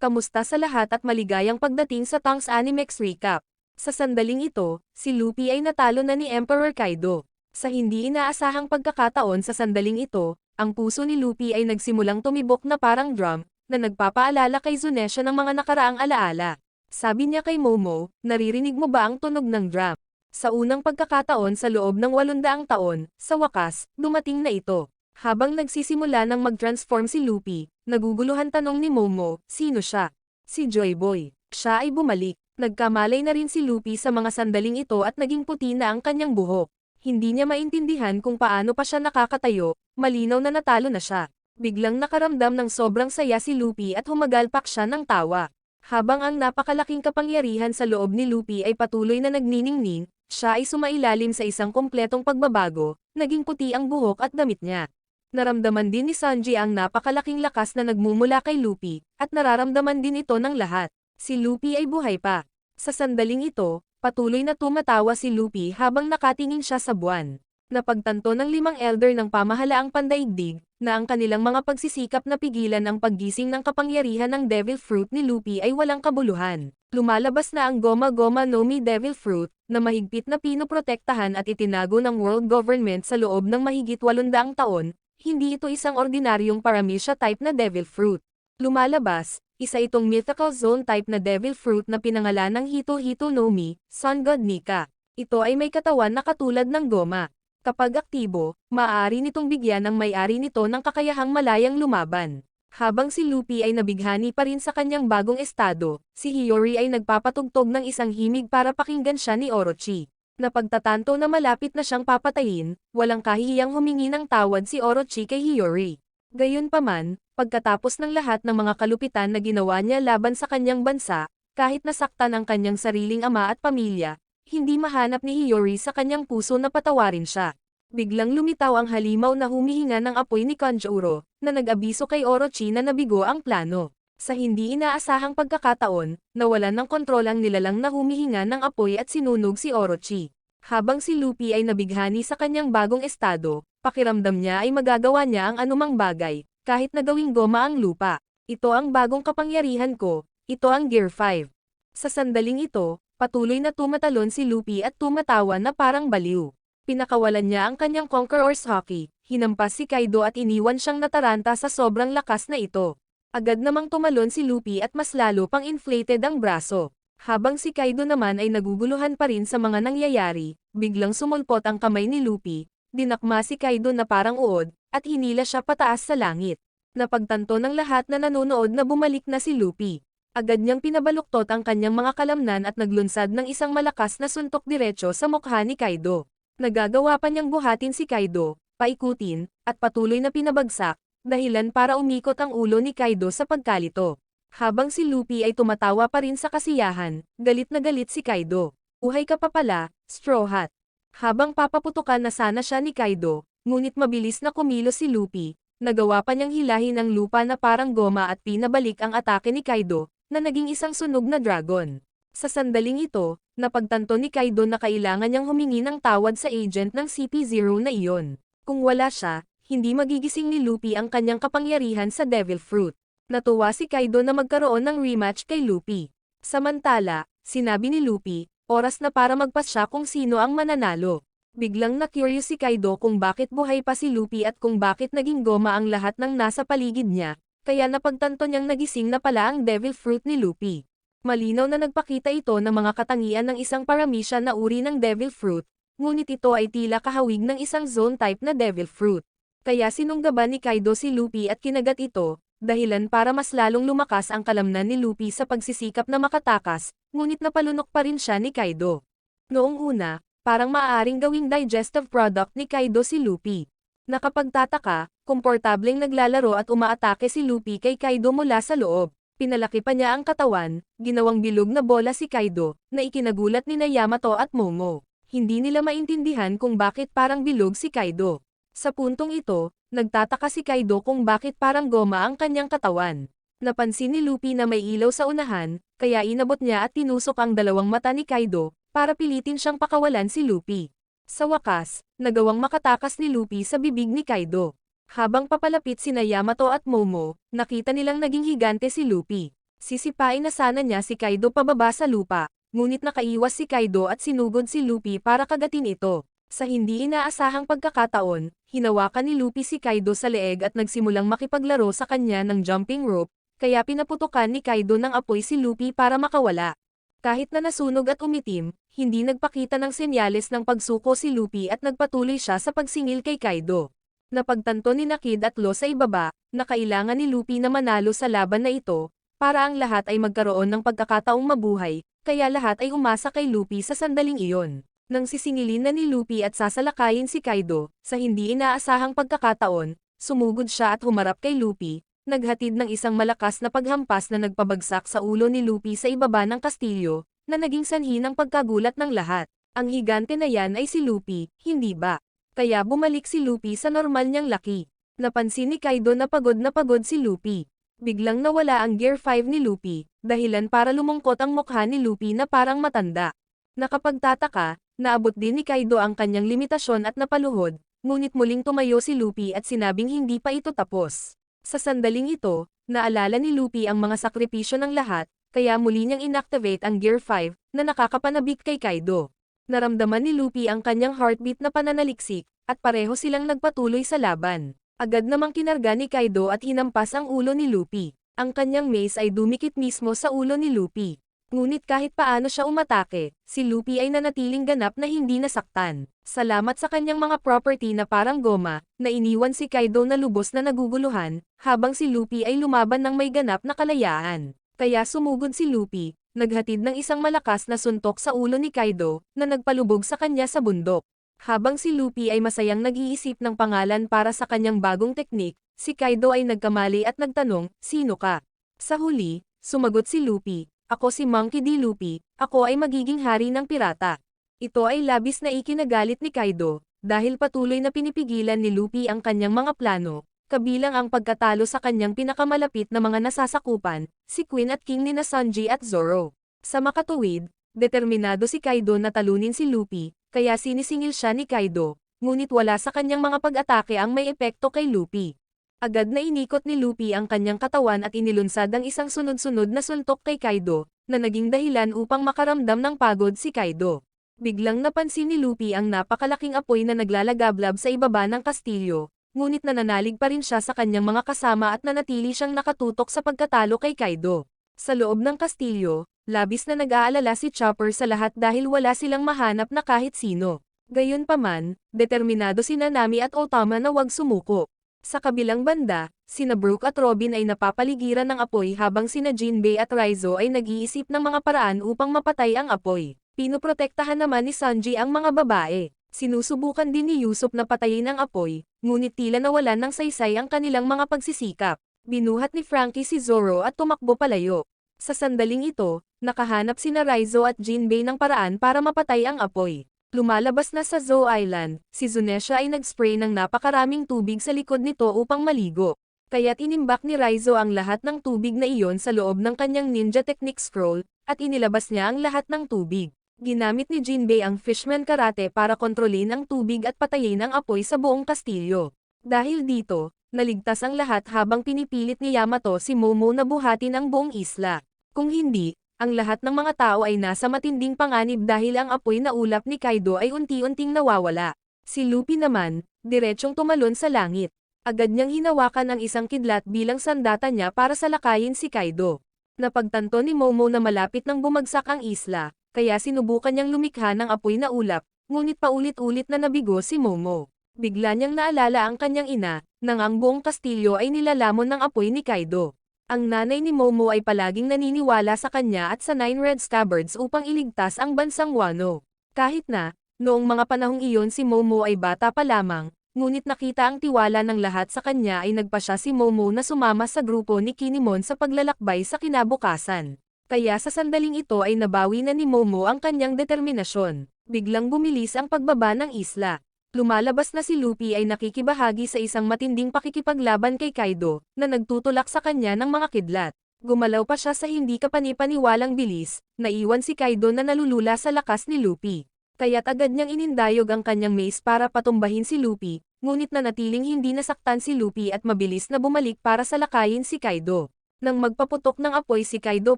Kamusta sa lahat at maligayang pagdating sa Tongs Animex Recap. Sa sandaling ito, si Luffy ay natalo na ni Emperor Kaido. Sa hindi inaasahang pagkakataon sa sandaling ito, ang puso ni Luffy ay nagsimulang tumibok na parang drum, na nagpapaalala kay Zunisha ng mga nakaraang alaala. Sabi niya kay Momo, naririnig mo ba ang tunog ng drum? Sa unang pagkakataon sa loob ng 800 taon, sa wakas, dumating na ito. Habang nagsisimula ng mag-transform si Luffy, naguguluhan tanong ni Momo, sino siya? Si Joy Boy. Siya ay bumalik. Nagkamalay na rin si Luffy sa mga sandaling ito at naging puti na ang kanyang buhok. Hindi niya maintindihan kung paano pa siya nakakatayo, malinaw na natalo na siya. Biglang nakaramdam ng sobrang saya si Luffy at humagalpak siya ng tawa. Habang ang napakalaking kapangyarihan sa loob ni Luffy ay patuloy na nagniningning, siya ay sumailalim sa isang kumpletong pagbabago, naging puti ang buhok at damit niya. Naramdaman din ni Sanji ang napakalaking lakas na nagmumula kay Luffy, at nararamdaman din ito ng lahat. Si Luffy ay buhay pa. Sa sandaling ito, patuloy na tumatawa si Luffy habang nakatingin siya sa buwan. Napagtanto ng 5 elder ng pamahalaang pandaigdig, na ang kanilang mga pagsisikap na pigilan ang paggising ng kapangyarihan ng Devil Fruit ni Luffy ay walang kabuluhan. Lumalabas na ang Goma Goma no Mi Devil Fruit, na mahigpit na pinoprotektahan at itinago ng world government sa loob ng mahigit 800 taon, hindi ito isang ordinaryong Paramecia type na Devil Fruit. Lumalabas, isa itong mythical zone type na Devil Fruit na pinangalan ng Hito Hito no Mi, Sun God Nika. Ito ay may katawan na katulad ng goma. Kapag aktibo, maaari nitong bigyan ng may-ari nito ng kakayahang malayang lumaban. Habang si Luffy ay nabighani pa rin sa kanyang bagong estado, si Hiyori ay nagpapatugtog ng isang himig para pakinggan siya ni Orochi. Napagtatanto na malapit na siyang papatayin, walang kahihiyang humingi ng tawad si Orochi kay Hiyori. Gayunpaman, pagkatapos ng lahat ng mga kalupitan na ginawa niya laban sa kanyang bansa, kahit nasaktan ang kanyang sariling ama at pamilya, hindi mahanap ni Hiyori sa kanyang puso na patawarin siya. Biglang lumitaw ang halimaw na humihinga ng apoy ni Kanjuro, na nag-abiso kay Orochi na nabigo ang plano. Sa hindi inaasahang pagkakataon, nawalan ng kontrol ang nilalang na humihinga ng apoy at sinunog si Orochi. Habang si Luffy ay nabighani sa kanyang bagong estado, pakiramdam niya ay magagawa niya ang anumang bagay, kahit na gawing goma ang lupa. Ito ang bagong kapangyarihan ko, ito ang Gear 5. Sa sandaling ito, patuloy na tumatalon si Luffy at tumatawa na parang baliw. Pinakawalan niya ang kanyang Conqueror's Haki, hinampas si Kaido at iniwan siyang nataranta sa sobrang lakas na ito. Agad namang tumalon si Luffy at mas lalo pang inflated ang braso. Habang si Kaido naman ay naguguluhan pa rin sa mga nangyayari, biglang sumulpot ang kamay ni Luffy, dinakma si Kaido na parang uod, at hinila siya pataas sa langit. Napagtanto ng lahat na nanonood na bumalik na si Luffy. Agad niyang pinabaluktot ang kanyang mga kalamnan at naglunsad ng isang malakas na suntok diretso sa mukha ni Kaido. Nagagawa pa niyang buhatin si Kaido, paikutin, at patuloy na pinabagsak, dahilan para umikot ang ulo ni Kaido sa pagkalito. Habang si Luffy ay tumatawa pa rin sa kasiyahan, galit na galit si Kaido. Uhay ka pa pala, Straw Hat. Habang papaputukan na sana siya ni Kaido, ngunit mabilis na kumilos si Luffy, nagawa pa niyang hilahin ang lupa na parang goma at pinabalik ang atake ni Kaido, na naging isang sunog na dragon. Sa sandaling ito, napagtanto ni Kaido na kailangan niyang humingi ng tawad sa agent ng CP0 na iyon. Kung wala siya, hindi magigising ni Luffy ang kanyang kapangyarihan sa Devil Fruit. Natuwa si Kaido na magkaroon ng rematch kay Luffy. Samantala, sinabi ni Luffy, oras na para magpasya kung sino ang mananalo. Biglang na-curious si Kaido kung bakit buhay pa si Luffy at kung bakit naging goma ang lahat ng nasa paligid niya, kaya napagtanto niyang nagising na pala ang Devil Fruit ni Luffy. Malinaw na nagpakita ito ng mga katangian ng isang Paramecia na uri ng Devil Fruit, ngunit ito ay tila kahawig ng isang zone type na Devil Fruit. Kaya sinunggaban ni Kaido si Luffy at kinagat ito, dahilan para mas lalong lumakas ang kalamnan ni Luffy sa pagsisikap na makatakas, ngunit napalunok pa rin siya ni Kaido. Noong una, parang maaaring gawing digestive product ni Kaido si Luffy. Nakapagtataka, komportableng naglalaro at umaatake si Luffy kay Kaido mula sa loob. Pinalaki pa niya ang katawan, ginawang bilog na bola si Kaido, na ikinagulat ni Yamato at Momo. Hindi nila maintindihan kung bakit parang bilog si Kaido. Sa puntong ito, nagtataka si Kaido kung bakit parang goma ang kanyang katawan. Napansin ni Luffy na may ilaw sa unahan, kaya inabot niya at tinusok ang dalawang mata ni Kaido, para pilitin siyang pakawalan si Luffy. Sa wakas, nagawang makatakas ni Luffy sa bibig ni Kaido. Habang papalapit sina Yamato at Momo, nakita nilang naging higante si Luffy. Sisipain na sana niya si Kaido pababa sa lupa, ngunit nakaiwas si Kaido at sinugod si Luffy para kagatin ito. Sa hindi inaasahang pagkakataon, hinawakan ni Luffy si Kaido sa leeg at nagsimulang makipaglaro sa kanya ng jumping rope, kaya pinaputukan ni Kaido ng apoy si Luffy para makawala. Kahit na nasunog at umitim, hindi nagpakita ng senyales ng pagsuko si Luffy at nagpatuloy siya sa pagsingil kay Kaido. Napagtanto ni Kid at Law sa ibaba, na kailangan ni Luffy na manalo sa laban na ito, para ang lahat ay magkaroon ng pagkakataong mabuhay, kaya lahat ay umasa kay Luffy sa sandaling iyon. Nang sisingilin na ni Luffy at sasalakayin si Kaido, sa hindi inaasahang pagkakataon, sumugod siya at humarap kay Luffy, naghatid ng isang malakas na paghampas na nagpabagsak sa ulo ni Luffy sa ibaba ng kastilyo, na naging sanhi ng pagkagulat ng lahat. Ang higante na yan ay si Luffy, hindi ba? Kaya bumalik si Luffy sa normal niyang laki. Napansin ni Kaido na pagod si Luffy. Biglang nawala ang Gear 5 ni Luffy, dahilan para lumungkot ang mukha ni Luffy na parang matanda. Nakapagtataka, naabot din ni Kaido ang kanyang limitasyon at napaluhod, ngunit muling tumayo si Luffy at sinabing hindi pa ito tapos. Sa sandaling ito, naalala ni Luffy ang mga sakripisyo ng lahat, kaya muli niyang inactivate ang Gear 5, na nakakapanabik kay Kaido. Naramdaman ni Luffy ang kanyang heartbeat na pananaliksik, at pareho silang nagpatuloy sa laban. Agad namang kinarga ni Kaido at hinampas ang ulo ni Luffy. Ang kanyang mace ay dumikit mismo sa ulo ni Luffy. Ngunit kahit paano siya umatake, si Luffy ay nanatiling ganap na hindi nasaktan. Salamat sa kanyang mga property na parang goma, na iniwan si Kaido na lubos na naguguluhan, habang si Luffy ay lumaban ng may ganap na kalayaan. Kaya sumugod si Luffy, naghatid ng isang malakas na suntok sa ulo ni Kaido, na nagpalubog sa kanya sa bundok. Habang si Luffy ay masayang nag-iisip ng pangalan para sa kanyang bagong teknik, si Kaido ay nagkamali at nagtanong, "Sino ka?" Sa huli, sumagot si Luffy, "Ako si Monkey D. Luffy, ako ay magiging hari ng pirata." Ito ay labis na ikinagalit ni Kaido, dahil patuloy na pinipigilan ni Luffy ang kanyang mga plano, kabilang ang pagkatalo sa kanyang pinakamalapit na mga nasasakupan, si Queen at King ni Sanji at Zoro. Sa makatuwid, determinado si Kaido na talunin si Luffy, kaya sinisingil siya ni Kaido, ngunit wala sa kanyang mga pag-atake ang may epekto kay Luffy. Agad na inikot ni Luffy ang kanyang katawan at inilunsad ang isang sunod-sunod na suntok kay Kaido, na naging dahilan upang makaramdam ng pagod si Kaido. Biglang napansin ni Luffy ang napakalaking apoy na naglalagablab sa ibaba ng kastilyo, ngunit nananalig pa rin siya sa kanyang mga kasama at nanatili siyang nakatutok sa pagkatalo kay Kaido. Sa loob ng kastilyo, labis na nag-aalala si Chopper sa lahat dahil wala silang mahanap na kahit sino. Gayunpaman, determinado si Nanami at Otama na wag sumuko. Sa kabilang banda, sina Brook at Robin ay napapaligiran ng apoy habang sina Jinbei at Raizo ay nag-iisip ng mga paraan upang mapatay ang apoy. Pinoprotektahan naman ni Sanji ang mga babae. Sinusubukan din ni Usopp na patayin ang apoy, ngunit tila nawalan ng saysay ang kanilang mga pagsisikap. Binuhat ni Franky si Zoro at tumakbo palayo. Sa sandaling ito, nakahanap sina Raizo at Jinbei ng paraan para mapatay ang apoy. Lumalabas na sa Zou Island, si Zunesha ay nag-spray ng napakaraming tubig sa likod nito upang maligo. Kaya't inimbak ni Raizo ang lahat ng tubig na iyon sa loob ng kanyang ninja technique scroll, at inilabas niya ang lahat ng tubig. Ginamit ni Jinbei ang Fishman Karate para kontrolin ang tubig at patayin ang apoy sa buong kastilyo. Dahil dito, naligtas ang lahat habang pinipilit ni Yamato si Momo na buhatin ang buong isla. Kung hindi, ang lahat ng mga tao ay nasa matinding panganib dahil ang apoy na ulap ni Kaido ay unti-unting nawawala. Si Luffy naman, diretsyong tumalon sa langit. Agad niyang hinawakan ang isang kidlat bilang sandata niya para salakayin si Kaido. Napagtanto ni Momo na malapit nang bumagsak ang isla, kaya sinubukan niyang lumikha ng apoy na ulap, ngunit paulit-ulit na nabigo si Momo. Bigla niyang naalala ang kanyang ina, nang ang buong kastilyo ay nilalamon ng apoy ni Kaido. Ang nanay ni Momo ay palaging naniniwala sa kanya at sa Nine Red Scabbards upang iligtas ang bansang Wano. Kahit na, noong mga panahong iyon si Momo ay bata pa lamang, ngunit nakita ang tiwala ng lahat sa kanya ay nagpasya si Momo na sumama sa grupo ni Kinemon sa paglalakbay sa kinabukasan. Kaya sa sandaling ito ay nabawi na ni Momo ang kanyang determinasyon. Biglang bumilis ang pagbaba ng isla. Lumalabas na si Luffy ay nakikibahagi sa isang matinding pakikipaglaban kay Kaido, na nagtutulak sa kanya ng mga kidlat. Gumalaw pa siya sa hindi kapanipaniwalang bilis, naiwan si Kaido na nalulula sa lakas ni Luffy. Kaya't agad niyang inindayog ang kanyang mace para patumbahin si Luffy, ngunit nanatiling hindi nasaktan si Luffy at mabilis na bumalik para salakayin si Kaido. Nang magpaputok ng apoy si Kaido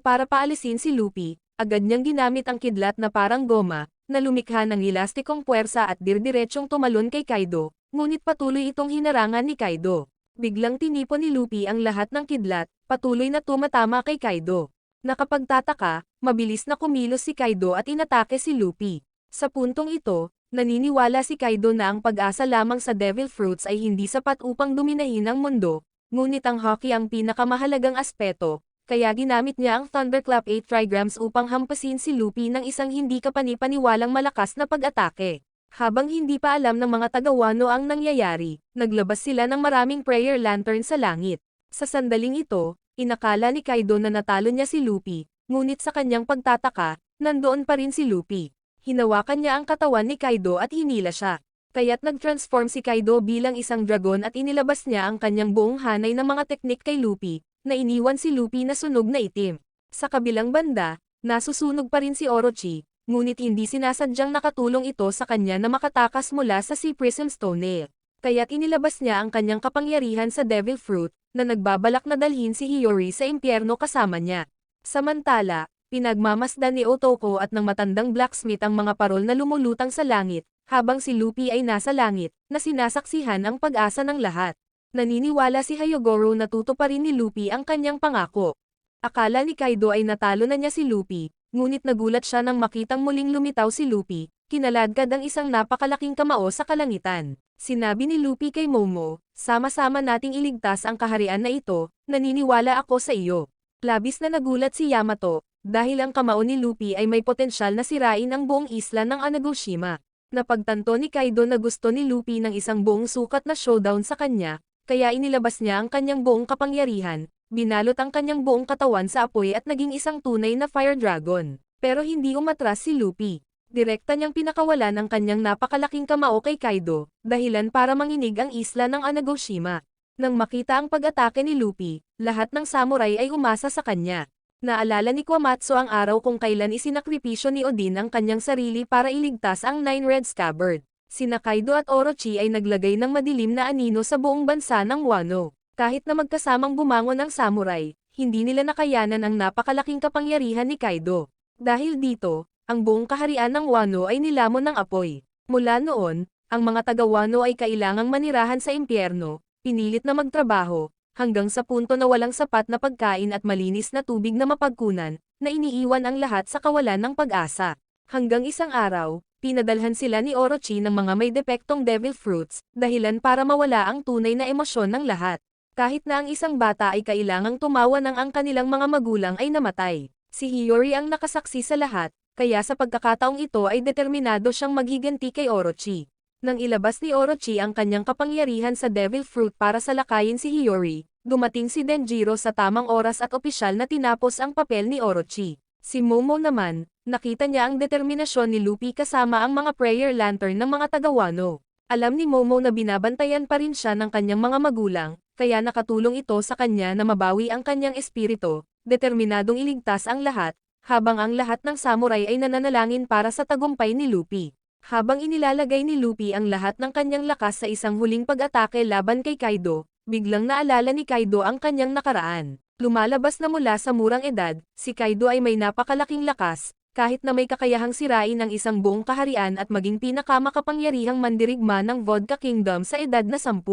para paalisin si Luffy, agad niyang ginamit ang kidlat na parang goma, na lumikha ng elastikong puwersa at dirdiretsong tumalon kay Kaido, ngunit patuloy itong hinarangan ni Kaido. Biglang tinipon ni Luffy ang lahat ng kidlat, patuloy na tumatama kay Kaido. Nakapagtataka, mabilis na kumilos si Kaido at inatake si Luffy. Sa puntong ito, naniniwala si Kaido na ang pag-asa lamang sa Devil Fruits ay hindi sapat upang dominahin ang mundo, ngunit ang Haki ang pinakamahalagang aspeto, kaya ginamit niya ang Thunderclap 8 Trigrams upang hampasin si Luffy ng isang hindi kapanipaniwalang malakas na pag-atake. Habang hindi pa alam ng mga taga-Wano ang nangyayari, naglabas sila ng maraming prayer lantern sa langit. Sa sandaling ito, inakala ni Kaido na natalo niya si Luffy, ngunit sa kanyang pagtataka, nandoon pa rin si Luffy. Hinawakan niya ang katawan ni Kaido at hinila siya. Kaya't nag-transform si Kaido bilang isang dragon at inilabas niya ang kanyang buong hanay ng mga teknik kay Luffy, na iniwan si Luffy na sunog na itim. Sa kabilang banda, nasusunog pa rin si Orochi, ngunit hindi sinasadyang nakatulong ito sa kanya na makatakas mula sa Sea Prism's toenail. Kaya't inilabas niya ang kanyang kapangyarihan sa Devil Fruit, na nagbabalak na dalhin si Hiyori sa impyerno kasama niya. Samantala, pinagmamasdan ni Otoko at ng matandang blacksmith ang mga parol na lumulutang sa langit, habang si Luffy ay nasa langit, na sinasaksihan ang pag-asa ng lahat. Naniniwala si Hyogoro na tutuparin ni Luffy ang kanyang pangako. Akala ni Kaido ay natalo na niya si Luffy, ngunit nagulat siya nang makitang muling lumitaw si Luffy, kinaladkad ang isang napakalaking kamao sa kalangitan. Sinabi ni Luffy kay Momo, "Sama-sama nating iligtas ang kaharian na ito, naniniwala ako sa iyo." Labis na nagulat si Yamato, dahil ang kamao ni Luffy ay may potensyal na sirain ang buong isla ng Anagoshima. Napagtanto ni Kaido na gusto ni Luffy ng isang buong sukat na showdown sa kanya, kaya inilabas niya ang kanyang buong kapangyarihan, binalot ang kanyang buong katawan sa apoy at naging isang tunay na Fire Dragon. Pero hindi umatras si Luffy. Direkta niyang pinakawalan ang kanyang napakalaking kamao kay Kaido, dahilan para manginig ang isla ng Anagoshima. Nang makita ang pag-atake ni Luffy, lahat ng samurai ay umasa sa kanya. Naalala ni Kwamatsu ang araw kung kailan isinakripisyo ni Odin ang kanyang sarili para iligtas ang Nine Red Scabbard. Sina Kaido at Orochi ay naglagay ng madilim na anino sa buong bansa ng Wano. Kahit na magkasamang bumangon ang samurai, hindi nila nakayanan ang napakalaking kapangyarihan ni Kaido. Dahil dito, ang buong kaharian ng Wano ay nilamon ng apoy. Mula noon, ang mga taga-Wano ay kailangang manirahan sa impyerno, pinilit na magtrabaho, hanggang sa punto na walang sapat na pagkain at malinis na tubig na mapagkunan, na iniiwan ang lahat sa kawalan ng pag-asa. Hanggang isang araw, pinadalhan sila ni Orochi ng mga may depektong Devil Fruits, dahilan para mawala ang tunay na emosyon ng lahat. Kahit na ang isang bata ay kailangang tumawa nang ang kanilang mga magulang ay namatay. Si Hiyori ang nakasaksi sa lahat, kaya sa pagkakataong ito ay determinado siyang maghiganti kay Orochi. Nang ilabas ni Orochi ang kanyang kapangyarihan sa Devil Fruit para salakayin si Hiyori, dumating si Denjiro sa tamang oras at opisyal na tinapos ang papel ni Orochi. Si Momo naman, nakita niya ang determinasyon ni Luffy kasama ang mga prayer lantern ng mga taga-Wano. Alam ni Momo na binabantayan pa rin siya ng kanyang mga magulang, kaya nakatulong ito sa kanya na mabawi ang kanyang espiritu, determinadong iligtas ang lahat, habang ang lahat ng samurai ay nananalangin para sa tagumpay ni Luffy. Habang inilalagay ni Luffy ang lahat ng kanyang lakas sa isang huling pag-atake laban kay Kaido, biglang naalala ni Kaido ang kanyang nakaraan. Lumalabas na mula sa murang edad, si Kaido ay may napakalaking lakas, kahit na may kakayahang sirain ang isang buong kaharian at maging pinakamakapangyarihang mandirigma ng Vodka Kingdom sa edad na 10.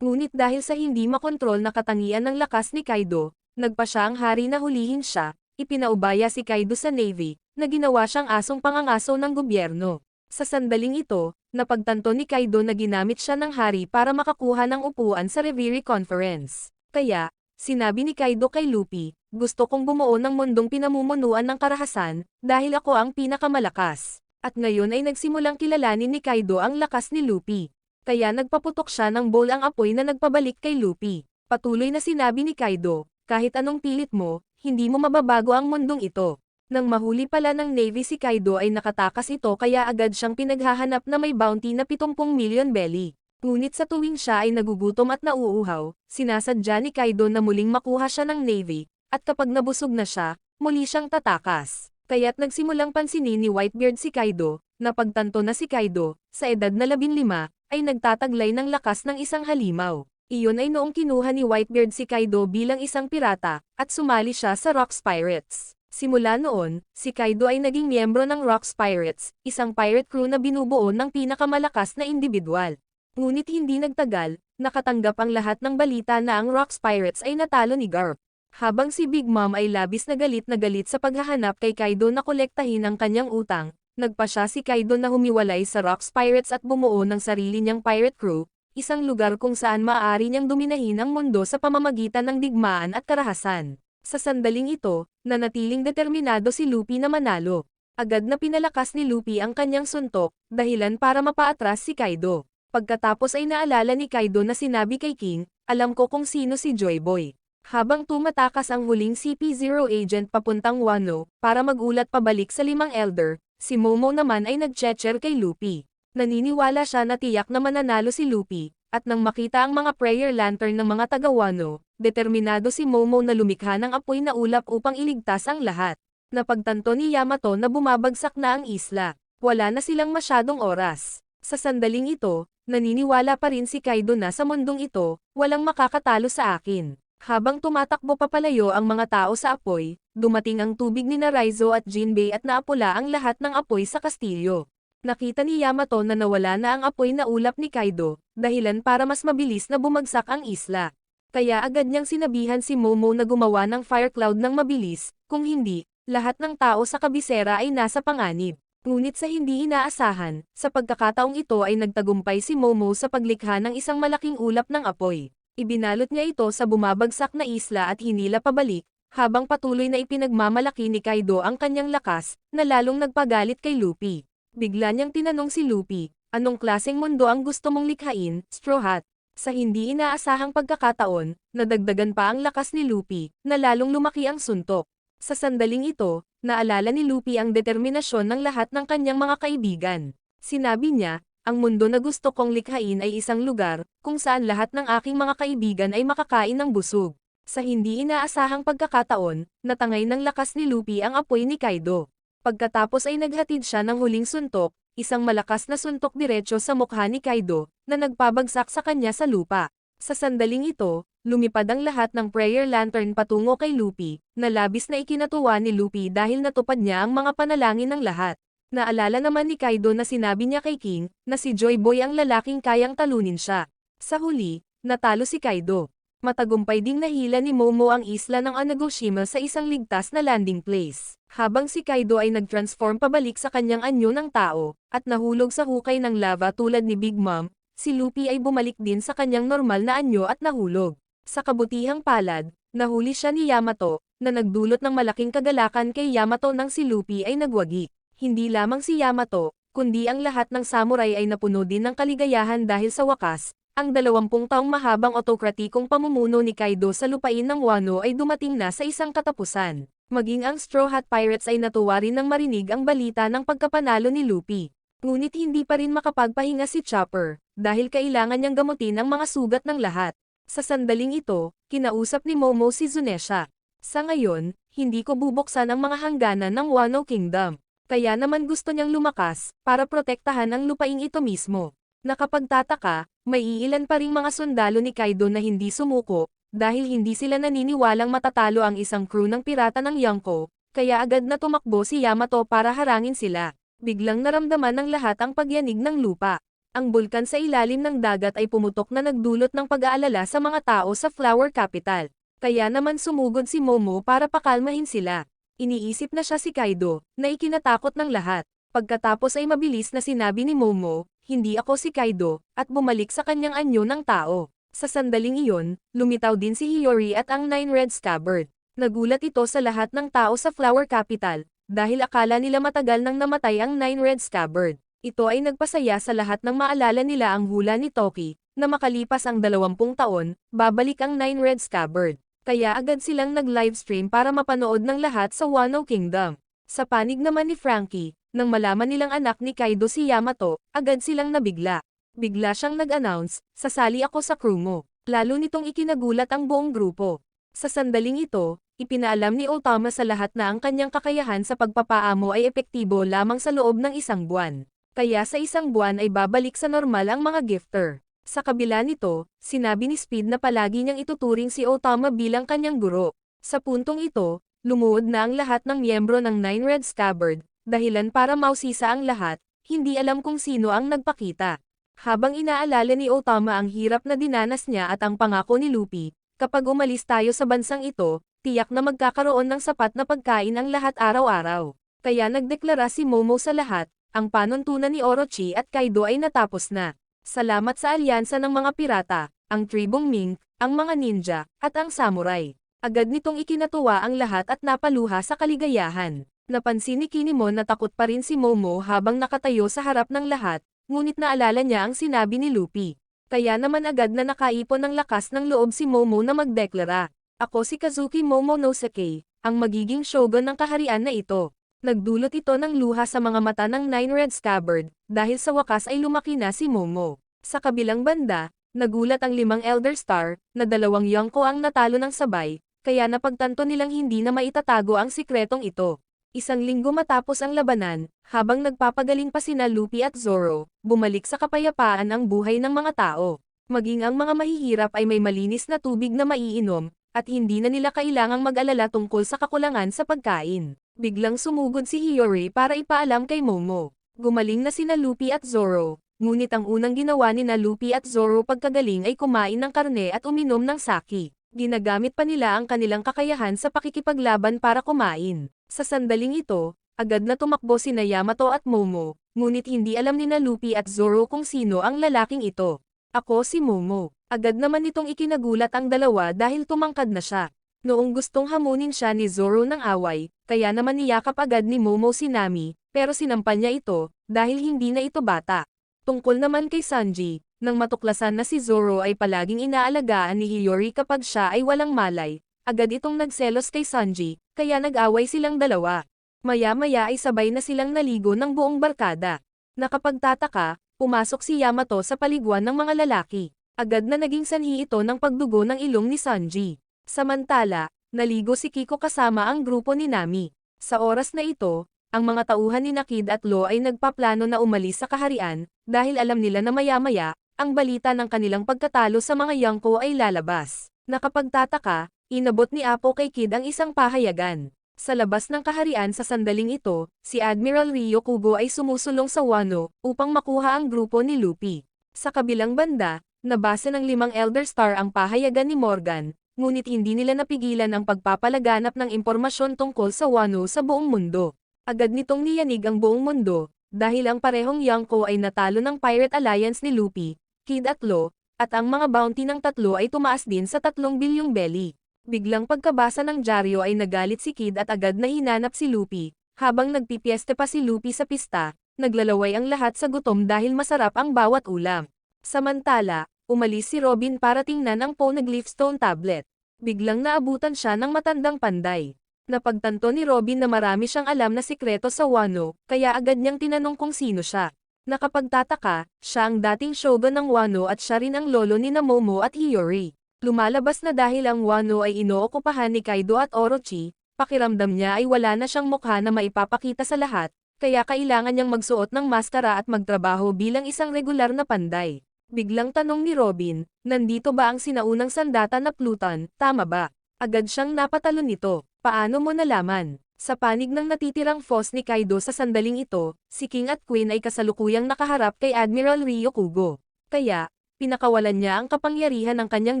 Ngunit dahil sa hindi makontrol na katangian ng lakas ni Kaido, nagpa siya ang hari na hulihin siya, ipinaubaya si Kaido sa Navy, na ginawa siyang asong pangangaso ng gobyerno. Sa sandaling ito, napagtanto ni Kaido na ginamit siya ng hari para makakuha ng upuan sa Reverie Conference. Kaya, sinabi ni Kaido kay Luffy, "Gusto kong bumuo ng mundong pinamumunuan ng karahasan, dahil ako ang pinakamalakas." At ngayon ay nagsimulang kilalanin ni Kaido ang lakas ni Luffy. Kaya nagpaputok siya ng bowl ang apoy na nagpabalik kay Luffy. Patuloy na sinabi ni Kaido, "Kahit anong pilit mo, hindi mo mababago ang mundong ito." Nang mahuli pala ng Navy si Kaido ay nakatakas ito kaya agad siyang pinaghahanap na may bounty na 70 million belly. Ngunit sa tuwing siya ay nagugutom at nauuhaw, sinasadya ni Kaido na muling makuha siya ng Navy, at kapag nabusog na siya, muli siyang tatakas. Kaya't nagsimulang pansinin ni Whitebeard si Kaido, na pagtanto na si Kaido, sa edad na 15, ay nagtataglay ng lakas ng isang halimaw. Iyon ay noong kinuha ni Whitebeard si Kaido bilang isang pirata, at sumali siya sa Rocks Pirates. Simula noon, si Kaido ay naging miyembro ng Rocks Pirates, isang pirate crew na binubuo ng pinakamalakas na individual. Ngunit hindi nagtagal, nakatanggap ang lahat ng balita na ang Rocks Pirates ay natalo ni Garp. Habang si Big Mom ay labis na galit sa paghahanap kay Kaido na kolektahin ang kanyang utang, nagpa siya si Kaido na humiwalay sa Rocks Pirates at bumuo ng sarili niyang pirate crew, isang lugar kung saan maaari niyang dominahin ang mundo sa pamamagitan ng digmaan at karahasan. Sa sandaling ito, nanatiling determinado si Luffy na manalo. Agad na pinalakas ni Luffy ang kanyang suntok, dahilan para mapaatras si Kaido. Pagkatapos ay naalala ni Kaido na sinabi kay King, alam ko kung sino si Joy Boy. Habang tumatakas ang huling CP0 agent papuntang Wano, para magulat pabalik sa limang elder, si Momo naman ay nag-cheer kay Luffy. Naniniwala siya na tiyak na mananalo si Luffy, at nang makita ang mga prayer lantern ng mga taga-Wano, determinado si Momo na lumikha ng apoy na ulap upang iligtas ang lahat. Napagtanto ni Yamato na bumabagsak na ang isla. Wala na silang masyadong oras. Sa sandaling ito, naniniwala pa rin si Kaido na sa mundong ito, walang makakatalo sa akin. Habang tumatakbo papalayo ang mga tao sa apoy, dumating ang tubig ni Raizo at Jinbei at naapula ang lahat ng apoy sa kastilyo. Nakita ni Yamato na nawala na ang apoy na ulap ni Kaido, dahilan para mas mabilis na bumagsak ang isla. Kaya agad niyang sinabihan si Momo na gumawa ng fire cloud ng mabilis, kung hindi, lahat ng tao sa kabisera ay nasa panganib. Ngunit sa hindi inaasahan, sa pagkakataong ito ay nagtagumpay si Momo sa paglikha ng isang malaking ulap ng apoy. Ibinalot niya ito sa bumabagsak na isla at hinila pabalik, habang patuloy na ipinagmamalaki ni Kaido ang kanyang lakas, na lalong nagpagalit kay Luffy. Bigla niyang tinanong si Luffy, anong klaseng mundo ang gusto mong likhain, Straw Hat? Sa hindi inaasahang pagkakataon, nadagdagan pa ang lakas ni Luffy, na lalong lumaki ang suntok. Sa sandaling ito, naalala ni Luffy ang determinasyon ng lahat ng kanyang mga kaibigan. Sinabi niya, ang mundo na gusto kong likhain ay isang lugar, kung saan lahat ng aking mga kaibigan ay makakain ng busog. Sa hindi inaasahang pagkakataon, natangay ng lakas ni Luffy ang apoy ni Kaido. Pagkatapos ay naghatid siya ng huling suntok, isang malakas na suntok diretso sa mukha ni Kaido, na nagpabagsak sa kanya sa lupa. Sa sandaling ito, lumipad ang lahat ng prayer lantern patungo kay Luffy, na labis na ikinatuwa ni Luffy dahil natupad niya ang mga panalangin ng lahat. Naalala naman ni Kaido na sinabi niya kay King, na si Joy Boy ang lalaking kayang talunin siya. Sa huli, natalo si Kaido. Matagumpay ding nahila ni Momo ang isla ng Anagoshima sa isang ligtas na landing place. Habang si Kaido ay nag-transform pabalik sa kanyang anyo ng tao, at nahulog sa hukay ng lava tulad ni Big Mom, si Luffy ay bumalik din sa kanyang normal na anyo at nahulog. Sa kabutihang palad, nahuli siya ni Yamato, na nagdulot ng malaking kagalakan kay Yamato nang si Luffy ay nagwagi. Hindi lamang si Yamato, kundi ang lahat ng samurai ay napuno din ng kaligayahan dahil sa wakas, ang 20 taong mahabang autokratikong pamumuno ni Kaido sa lupain ng Wano ay dumating na sa isang katapusan. Maging ang Straw Hat Pirates ay natuwa rin nang marinig ang balita ng pagkapanalo ni Luffy. Ngunit hindi pa rin makapagpahinga si Chopper, dahil kailangan niyang gamutin ang mga sugat ng lahat. Sa sandaling ito, kinausap ni Momo si Zunesha. Sa ngayon, hindi ko bubuksan ang mga hangganan ng Wano Kingdom. Kaya naman gusto niyang lumakas, para protektahan ang lupaing ito mismo. Nakapagtataka, may iilan pa ring mga sundalo ni Kaido na hindi sumuko, dahil hindi sila naniniwalang matatalo ang isang crew ng pirata ng Yonko, kaya agad na tumakbo si Yamato para harangin sila. Biglang naramdaman ng lahat ang pagyanig ng lupa. Ang bulkan sa ilalim ng dagat ay pumutok na nagdulot ng pag-aalala sa mga tao sa Flower Capital. Kaya naman sumugod si Momo para pakalmahin sila. Iniisip na siya si Kaido, na ikinatakot ng lahat. Pagkatapos ay mabilis na sinabi ni Momo, hindi ako si Kaido, at bumalik sa kanyang anyo ng tao. Sa sandaling iyon, lumitaw din si Hiyori at ang Nine Red Scabbard. Nagulat ito sa lahat ng tao sa Flower Capital, dahil akala nila matagal nang namatay ang Nine Red Scabbard. Ito ay nagpasaya sa lahat ng maalala nila ang hula ni Toki, na makalipas ang 20 taon, babalik ang Nine Red Scabbard. Kaya agad silang nag-livestream para mapanood ng lahat sa Wano Kingdom. Sa panig naman ni Frankie, nang malaman nilang anak ni Kaido si Yamato, agad silang nabigla. Bigla siyang nag-announce, sasali ako sa crew mo. Lalo nitong ikinagulat ang buong grupo. Sa sandaling ito, ipinaalam ni Otama sa lahat na ang kanyang kakayahan sa pagpapaamo ay epektibo lamang sa loob ng 1 buwan. Kaya sa 1 buwan ay babalik sa normal ang mga gifter. Sa kabila nito, sinabi ni Speed na palagi niyang ituturing si Otama bilang kanyang guro. Sa puntong ito, lumuhod na ang lahat ng miyembro ng Nine Red Scabbard, dahilan para mausisa ang lahat, hindi alam kung sino ang nagpakita. Habang inaalala ni Otama ang hirap na dinanas niya at ang pangako ni Luffy, kapag umalis tayo sa bansang ito, tiyak na magkakaroon ng sapat na pagkain ang lahat araw-araw. Kaya nagdeklara si Momo sa lahat, ang panuntunan ni Orochi at Kaido ay natapos na. Salamat sa alyansa ng mga pirata, ang tribong Mink, ang mga ninja, at ang samurai. Agad nitong ikinatuwa ang lahat at napaluha sa kaligayahan. Napansin ni Kinemon na takot pa rin si Momo habang nakatayo sa harap ng lahat, ngunit naalala niya ang sinabi ni Luffy. Kaya naman agad na nakaipon ng lakas ng loob si Momo na magdeklara. Ako si Kazuki Momonosuke, ang magiging shogun ng kaharian na ito. Nagdulot ito ng luha sa mga mata ng Nine Red Scabbard, dahil sa wakas ay lumaki na si Momo. Sa kabilang banda, nagulat ang 5 Elder Star, na 2 Yonko ang natalo ng sabay, kaya napagtanto nilang hindi na maitatago ang sikretong ito. 1 linggo matapos ang labanan, habang nagpapagaling pa sina Luffy at Zoro, bumalik sa kapayapaan ang buhay ng mga tao. Maging ang mga mahihirap ay may malinis na tubig na maiinom, at hindi na nila kailangang mag-alala tungkol sa kakulangan sa pagkain. Biglang sumugod si Hiyori para ipaalam kay Momo. Gumaling na sina Luffy at Zoro, ngunit ang unang ginawa ni na Luffy at Zoro pagkagaling ay kumain ng karne at uminom ng sake. Ginagamit pa nila ang kanilang kakayahan sa pakikipaglaban para kumain. Sa sandaling ito, agad na tumakbo sina Yamato at Momo, ngunit hindi alam ni na Luffy at Zoro kung sino ang lalaking ito. Ako si Momo. Agad naman itong ikinagulat ang dalawa dahil tumangkad na siya. Noong gustong hamunin siya ni Zoro ng away, kaya naman niyakap agad ni Momo si Nami, pero sinampal niya ito, dahil hindi na ito bata. Tungkol naman kay Sanji, nang matuklasan na si Zoro ay palaging inaalagaan ni Hiyori kapag siya ay walang malay, agad itong nagselos kay Sanji, kaya nag-away silang dalawa. Maya-maya ay sabay na silang naligo ng buong barkada. Nakapagtataka, pumasok si Yamato sa paliguan ng mga lalaki. Agad na naging sanhi ito ng pagdugo ng ilong ni Sanji. Samantala, naligo si Kiko kasama ang grupo ni Nami. Sa oras na ito, ang mga tauhan ni Kid at Law ay nagpaplano na umalis sa kaharian, dahil alam nila na maya-maya, ang balita ng kanilang pagkatalo sa mga Yonko ay lalabas. Nakapagtataka, inabot ni Apo kay Kid ang isang pahayagan. Sa labas ng kaharian sa sandaling ito, si Admiral Ryukugo ay sumusulong sa Wano, upang makuha ang grupo ni Luffy. Sa kabilang banda, nabasa ng 5 Elder Star ang pahayagan ni Morgan, ngunit hindi nila napigilan ang pagpapalaganap ng impormasyon tungkol sa Wano sa buong mundo. Agad nitong niyanig ang buong mundo, dahil ang parehong Yonko ay natalo ng Pirate Alliance ni Luffy, Kid at Law, at ang mga bounty ng tatlo ay tumaas din sa 3 bilyong belly. Biglang pagkabasa ng dyaryo ay nagalit si Kid at agad na hinanap si Luffy, habang nagpipieste pa si Luffy sa pista, naglalaway ang lahat sa gutom dahil masarap ang bawat ulam. Samantala, umalis si Robin para tingnan ang Poneglyph Stone Tablet. Biglang naabutan siya ng matandang panday. Napagtanto ni Robin na marami siyang alam na sikreto sa Wano, kaya agad niyang tinanong kung sino siya. Nakapagtataka, siya ang dating shogun ng Wano at siya rin ang lolo ni Momo at Hiyori. Lumalabas na dahil ang Wano ay inookupahan ni Kaido at Orochi, pakiramdam niya ay wala na siyang mukha na maipapakita sa lahat, kaya kailangan niyang magsuot ng maskara at magtrabaho bilang isang regular na panday. Biglang tanong ni Robin, nandito ba ang sinaunang sandata na Pluton, tama ba? Agad siyang napatalon nito, paano mo nalaman? Sa panig ng natitirang force ni Kaido sa sandaling ito, si King at Queen ay kasalukuyang nakaharap kay Admiral Ryukugo. Kaya, pinakawalan niya ang kapangyarihan ng kanyang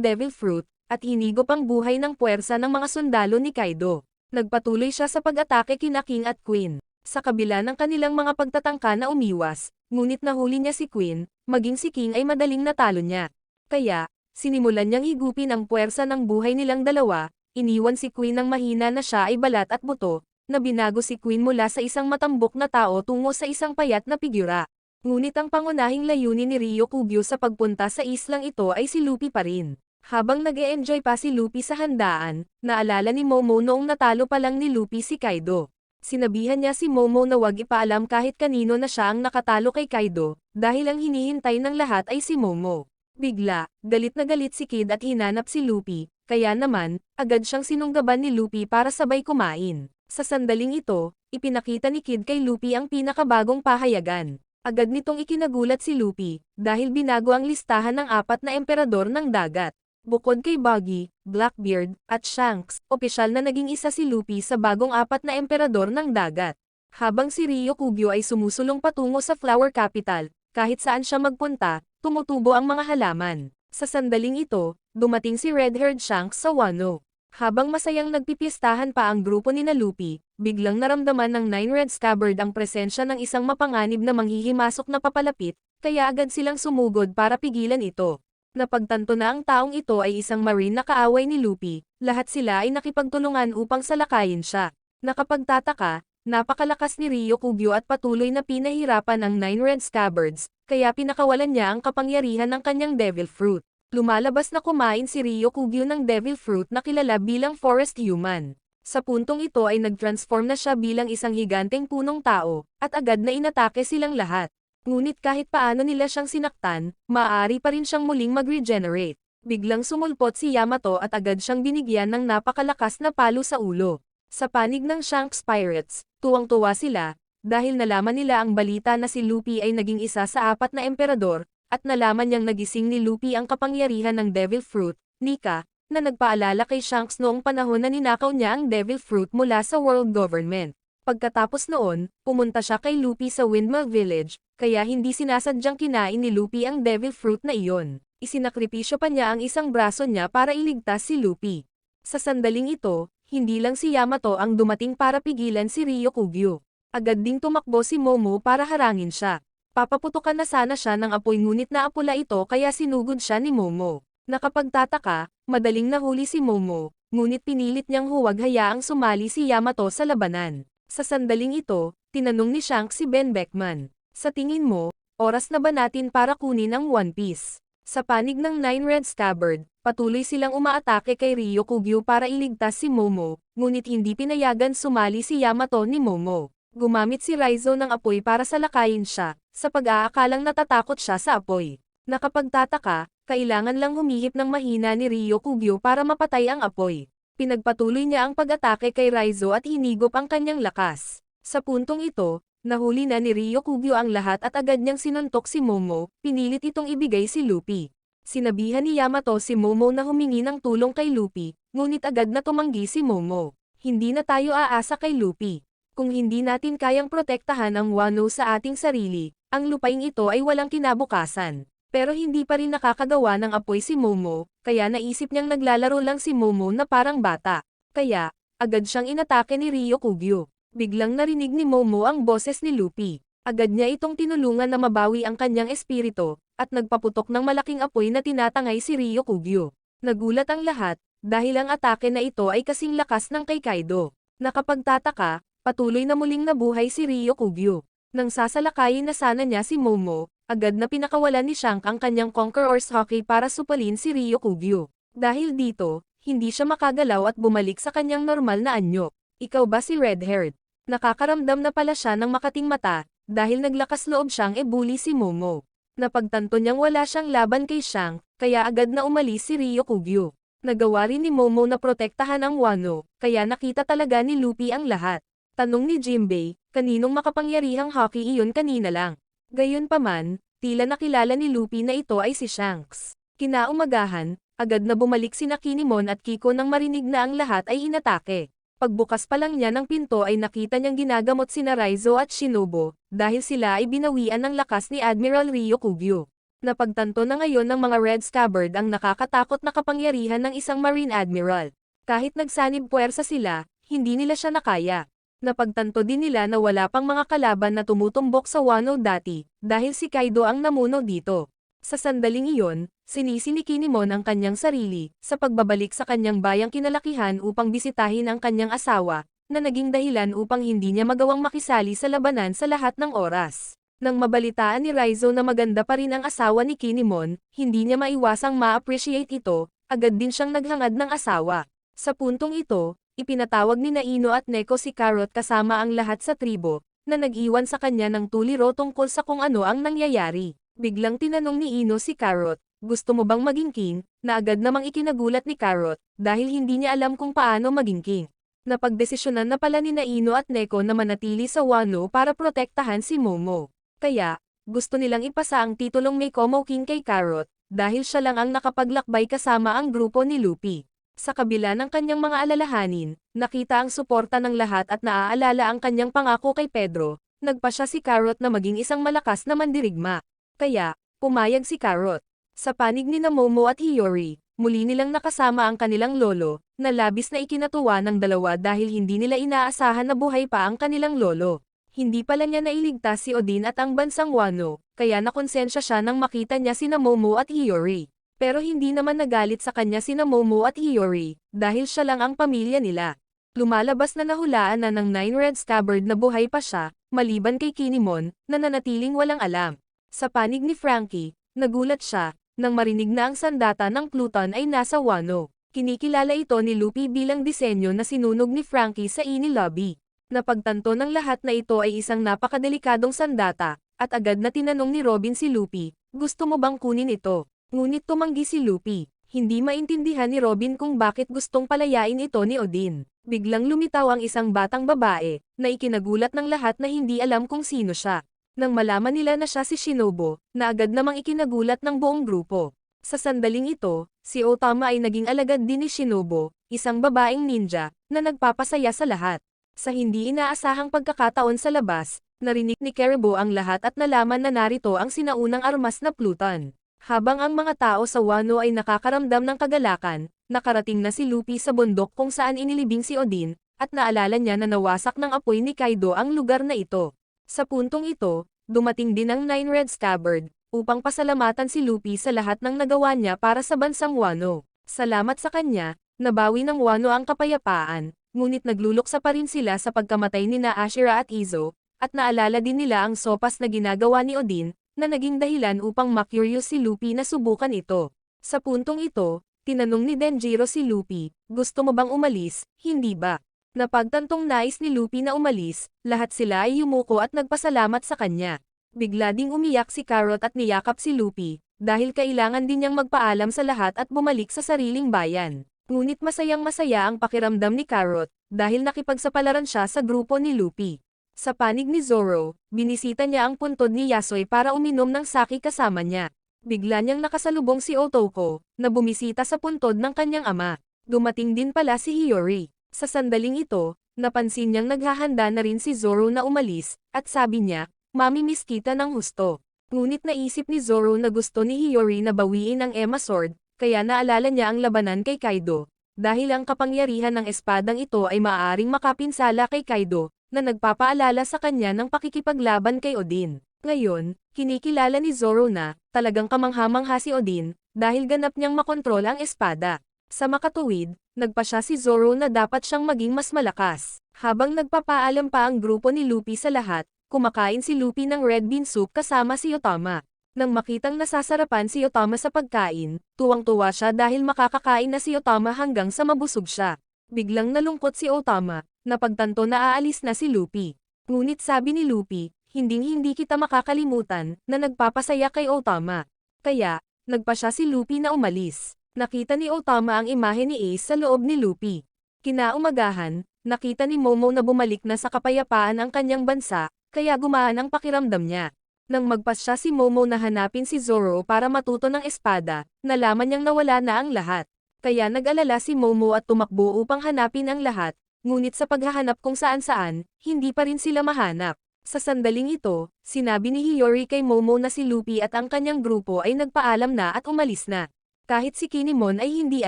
Devil Fruit, at hinigop ang buhay ng puwersa ng mga sundalo ni Kaido. Nagpatuloy siya sa pag-atake kina King at Queen. Sa kabila ng kanilang mga pagtatangka na umiwas, ngunit nahuli niya si Queen, maging si King ay madaling natalo niya. Kaya, sinimulan niyang higupin ang puwersa ng buhay nilang dalawa, iniwan si Queen ng mahina na siya ay balat at buto, na binago si Queen mula sa isang matambok na tao tungo sa isang payat na figura. Ngunit ang pangunahing layunin ni Ryukugyo sa pagpunta sa islang ito ay si Luffy pa rin. Habang nag-e-enjoy pa si Luffy sa handaan, naalala ni Momo noong natalo pa lang ni Luffy si Kaido. Sinabihan niya si Momo na wag ipaalam kahit kanino na siya ang nakatalo kay Kaido, dahil ang hinihintay ng lahat ay si Momo. Bigla, galit na galit si Kid at hinanap si Luffy, kaya naman, agad siyang sinunggaban ni Luffy para sabay kumain. Sa sandaling ito, ipinakita ni Kid kay Luffy ang pinakabagong pahayagan. Agad nitong ikinagulat si Luffy, dahil binago ang listahan ng 4 na emperador ng dagat. Bukod kay Buggy, Blackbeard, at Shanks, opisyal na naging isa si Luffy sa bagong 4 na emperador ng dagat. Habang si Ryokugyo ay sumusulong patungo sa Flower Capital, kahit saan siya magpunta, tumutubo ang mga halaman. Sa sandaling ito, dumating si Red-haired Shanks sa Wano. Habang masayang nagpipiestahan pa ang grupo ni Luffy, biglang naramdaman ng Nine Red Scabbard ang presensya ng isang mapanganib na manghihimasok na papalapit, kaya agad silang sumugod para pigilan ito. Napagtanto na ang taong ito ay isang marine na kaaway ni Luffy, lahat sila ay nakipagtulungan upang salakayin siya. Nakapagtataka, napakalakas ni Ryokugyo at patuloy na pinahirapan ang Nine Red Scabbards, kaya pinakawalan niya ang kapangyarihan ng kanyang Devil Fruit. Lumalabas na kumain si Ryokugyo ng Devil Fruit na kilala bilang Forest Human. Sa puntong ito ay nag-transform na siya bilang isang higanteng punong tao, at agad na inatake silang lahat. Ngunit kahit paano nila siyang sinaktan, maaari pa rin siyang muling mag-regenerate. Biglang sumulpot si Yamato at agad siyang binigyan ng napakalakas na palo sa ulo. Sa panig ng Shanks Pirates, tuwang-tuwa sila, dahil nalaman nila ang balita na si Luffy ay naging isa sa 4 na emperador, at nalaman niyang nagising ni Luffy ang kapangyarihan ng Devil Fruit, Nika, na nagpaalala kay Shanks noong panahon na ninakaw niya ang Devil Fruit mula sa World Government. Pagkatapos noon, pumunta siya kay Luffy sa Windmill Village, kaya hindi sinasadyang kinain ni Luffy ang Devil Fruit na iyon. Isinakripisyo pa niya ang isang braso niya para iligtas si Luffy. Sa sandaling ito, hindi lang si Yamato ang dumating para pigilan si Ryokugyo. Agad ding tumakbo si Momo para harangin siya. Papaputukan na sana siya ng apoy ngunit naapula ito kaya sinugod siya ni Momo. Nakapagtataka, madaling nahuli si Momo, ngunit pinilit niyang huwag hayaang sumali si Yamato sa labanan. Sa sandaling ito, tinanong ni Shanks si Ben Beckman, "Sa tingin mo, oras na ba natin para kunin ang One Piece?" Sa panig ng Nine Red Scabbard, patuloy silang umaatake kay Ryokugyo para iligtas si Momo, ngunit hindi pinayagan sumali si Yamato ni Momo. Gumamit si Raizo ng apoy para salakayin siya, sa pag-aakalang natatakot siya sa apoy. Nakapagtataka, kailangan lang humihip ng mahina ni Ryokugyo para mapatay ang apoy. Pinagpatuloy niya ang pag-atake kay Raizo at hinigop ang kanyang lakas. Sa puntong ito, nahuli na ni Ryokugyo ang lahat at agad niyang sinuntok si Momo, pinilit itong ibigay si Luffy. Sinabihan ni Yamato si Momo na humingi ng tulong kay Luffy, ngunit agad na tumanggi si Momo. "Hindi na tayo aasa kay Luffy. Kung hindi natin kayang protektahan ang Wano sa ating sarili, ang lupaing ito ay walang kinabukasan." Pero hindi pa rin nakakagawa ng apoy si Momo, kaya naisip niyang naglalaro lang si Momo na parang bata. Kaya, agad siyang inatake ni Ryokugyo. Biglang narinig ni Momo ang boses ni Luffy. Agad niya itong tinulungan na mabawi ang kanyang espiritu, at nagpaputok ng malaking apoy na tinatangay si Ryokugyo. Nagulat ang lahat, dahil ang atake na ito ay kasing lakas ng kay Kaido. Nakapagtataka, patuloy na muling nabuhay si Ryokugyo. Nang sasalakayin na sana niya si Momo, agad na pinakawalan ni Shanks ang kanyang Conqueror's Haki para supalin si Ryokugyo. Dahil dito, hindi siya makagalaw at bumalik sa kanyang normal na anyo. "Ikaw ba si Red-haired?" Nakakaramdam na pala siya ng makating mata, dahil naglakas loob siyang ebuli si Momo. Napagtanto niyang wala siyang laban kay Shanks, kaya agad na umalis si Ryokugyo. Nagawa rin ni Momo na protektahan ang Wano, kaya nakita talaga ni Luffy ang lahat. Tanong ni Jinbei, kaninong makapangyarihang hockey iyon kanina lang? Gayunpaman, tila nakilala ni Luffy na ito ay si Shanks. Kinaumagahan, agad na bumalik sina Kinemon at Kiko nang marinig na ang lahat ay inatake. Pagbukas pa lang niya ng pinto ay nakita niyang ginagamot sina Raizo at Shinobu, dahil sila ay binawian ng lakas ni Admiral Ryokugyo. Napagtanto na ngayon ng mga Red Scabbard ang nakakatakot na kapangyarihan ng isang Marine Admiral. Kahit nagsanib puwersa sila, hindi nila siya nakaya. Napagtanto din nila na wala pang mga kalaban na tumutumbok sa Wano dati, dahil si Kaido ang namuno dito. Sa sandaling iyon, sinisi ni Kinemon ang kanyang sarili, sa pagbabalik sa kanyang bayang kinalakihan upang bisitahin ang kanyang asawa, na naging dahilan upang hindi niya magawang makisali sa labanan sa lahat ng oras. Nang mabalitaan ni Raizo na maganda pa rin ang asawa ni Kinemon, hindi niya maiwasang ma-appreciate ito, agad din siyang naghangad ng asawa. Sa puntong ito, ipinatawag ni Ino at Neko si Carrot kasama ang lahat sa tribo, na nag-iwan sa kanya ng tuliro tungkol sa kung ano ang nangyayari. Biglang tinanong ni Ino si Carrot, "Gusto mo bang maging king?" Na agad namang ikinagulat ni Carrot, dahil hindi niya alam kung paano maging king. Napagdesisyonan na pala ni Ino at Neko na manatili sa Wano para protektahan si Momo. Kaya, gusto nilang ipasa ang titulong Meikomo King kay Carrot, dahil siya lang ang nakapaglakbay kasama ang grupo ni Luffy. Sa kabila ng kanyang mga alalahanin, nakita ang suporta ng lahat at naaalala ang kanyang pangako kay Pedro, nagpa siya si Carrot na maging isang malakas na mandirigma. Kaya, pumayag si Carrot. Sa panig ni Momo at Hiyori, muli nilang nakasama ang kanilang lolo, na labis na ikinatuwa ng dalawa dahil hindi nila inaasahan na buhay pa ang kanilang lolo. Hindi pala niya nailigtas si Odin at ang bansang Wano, kaya nakonsensya siya nang makita niya sina Momo at Hiyori. Pero hindi naman nagalit sa kanya sina Momo at Hiyori, dahil siya lang ang pamilya nila. Lumalabas na nahulaan na ng Nine Red Scabbard na buhay pa siya, maliban kay Kinemon, na nanatiling walang alam. Sa panig ni Frankie, nagulat siya, nang marinig na ang sandata ng Pluton ay nasa Wano. Kinikilala ito ni Luffy bilang disenyo na sinunog ni Frankie sa Eni Lobby. Napagtanto ng lahat na ito ay isang napakadelikadong sandata, at agad na tinanong ni Robin si Luffy, gusto mo bang kunin ito? Ngunit tumanggi si Luffy. Hindi maintindihan ni Robin kung bakit gustong palayain ito ni Odin. Biglang lumitaw ang isang batang babae, na ikinagulat ng lahat na hindi alam kung sino siya. Nang malaman nila na siya si Shinobu, na agad namang ikinagulat ng buong grupo. Sa sandaling ito, si Otama ay naging alagad din ni Shinobu, isang babaeng ninja, na nagpapasaya sa lahat. Sa hindi inaasahang pagkakataon sa labas, narinig ni Caribou ang lahat at nalaman na narito ang sinaunang armas na Pluton. Habang ang mga tao sa Wano ay nakakaramdam ng kagalakan, nakarating na si Luffy sa bundok kung saan inilibing si Odin, at naalala niya na nawasak ng apoy ni Kaido ang lugar na ito. Sa puntong ito, dumating din ang Nine Red Scabbard, upang pasalamatan si Luffy sa lahat ng nagawa niya para sa bansang Wano. Salamat sa kanya, nabawi ng Wano ang kapayapaan, ngunit nagluluksa pa rin sila sa pagkamatay ni Ashura at Izo, at naalala din nila ang sopas na ginagawa ni Odin, na naging dahilan upang ma-curious si Luffy na subukan ito. Sa puntong ito, tinanong ni Denjiro si Luffy, gusto mo bang umalis, hindi ba? Napagtantong nais ni Luffy na umalis, lahat sila ay yumuko at nagpasalamat sa kanya. Bigla ding umiyak si Carrot at niyakap si Luffy, dahil kailangan din niyang magpaalam sa lahat at bumalik sa sariling bayan. Ngunit masayang-masaya ang pakiramdam ni Carrot, dahil nakipagsapalaran siya sa grupo ni Luffy. Sa panig ni Zoro, binisita niya ang puntod ni Yasoi para uminom ng sake kasama niya. Bigla niyang nakasalubong si Otoko, na bumisita sa puntod ng kanyang ama. Dumating din pala si Hiyori. Sa sandaling ito, napansin niyang naghahanda na rin si Zoro na umalis, at sabi niya, mamimiss kita ng husto. Ngunit naisip ni Zoro na gusto ni Hiyori na bawiin ang Emma Sword, kaya naalala niya ang labanan kay Kaido. Dahil ang kapangyarihan ng espadang ito ay maaaring makapinsala kay Kaido, na nagpapaalala sa kanya ng pakikipaglaban kay Odin. Ngayon, kinikilala ni Zoro na, talagang kamangha-mangha si Odin, dahil ganap niyang makontrol ang espada. Sa makatuwid, nagpa siya si Zoro na dapat siyang maging mas malakas. Habang nagpapaalam pa ang grupo ni Luffy sa lahat, kumakain si Luffy ng red bean soup kasama si Otama. Nang makitang nasasarapan si Otama sa pagkain, tuwang-tuwa siya dahil makakakain na si Otama hanggang sa mabusog siya. Biglang nalungkot si Otama, napagtanto na aalis na si Luffy. Ngunit sabi ni Luffy, hinding-hindi kita makakalimutan, na nagpapasaya kay Otama. Kaya, nagpa siya si Luffy na umalis. Nakita ni Otama ang imahe ni Ace sa loob ni Luffy. Kinaumagahan, nakita ni Momo na bumalik na sa kapayapaan ang kanyang bansa, kaya gumaan ang pakiramdam niya. Nang magpas siya si Momo na hanapin si Zoro para matuto ng espada, nalaman niyang nawala na ang lahat. Kaya nag-alala si Momo at tumakbo upang hanapin ang lahat, ngunit sa paghahanap kung saan-saan, hindi pa rin sila mahanap. Sa sandaling ito, sinabi ni Hiyori kay Momo na si Luffy at ang kanyang grupo ay nagpaalam na at umalis na. Kahit si Kinemon ay hindi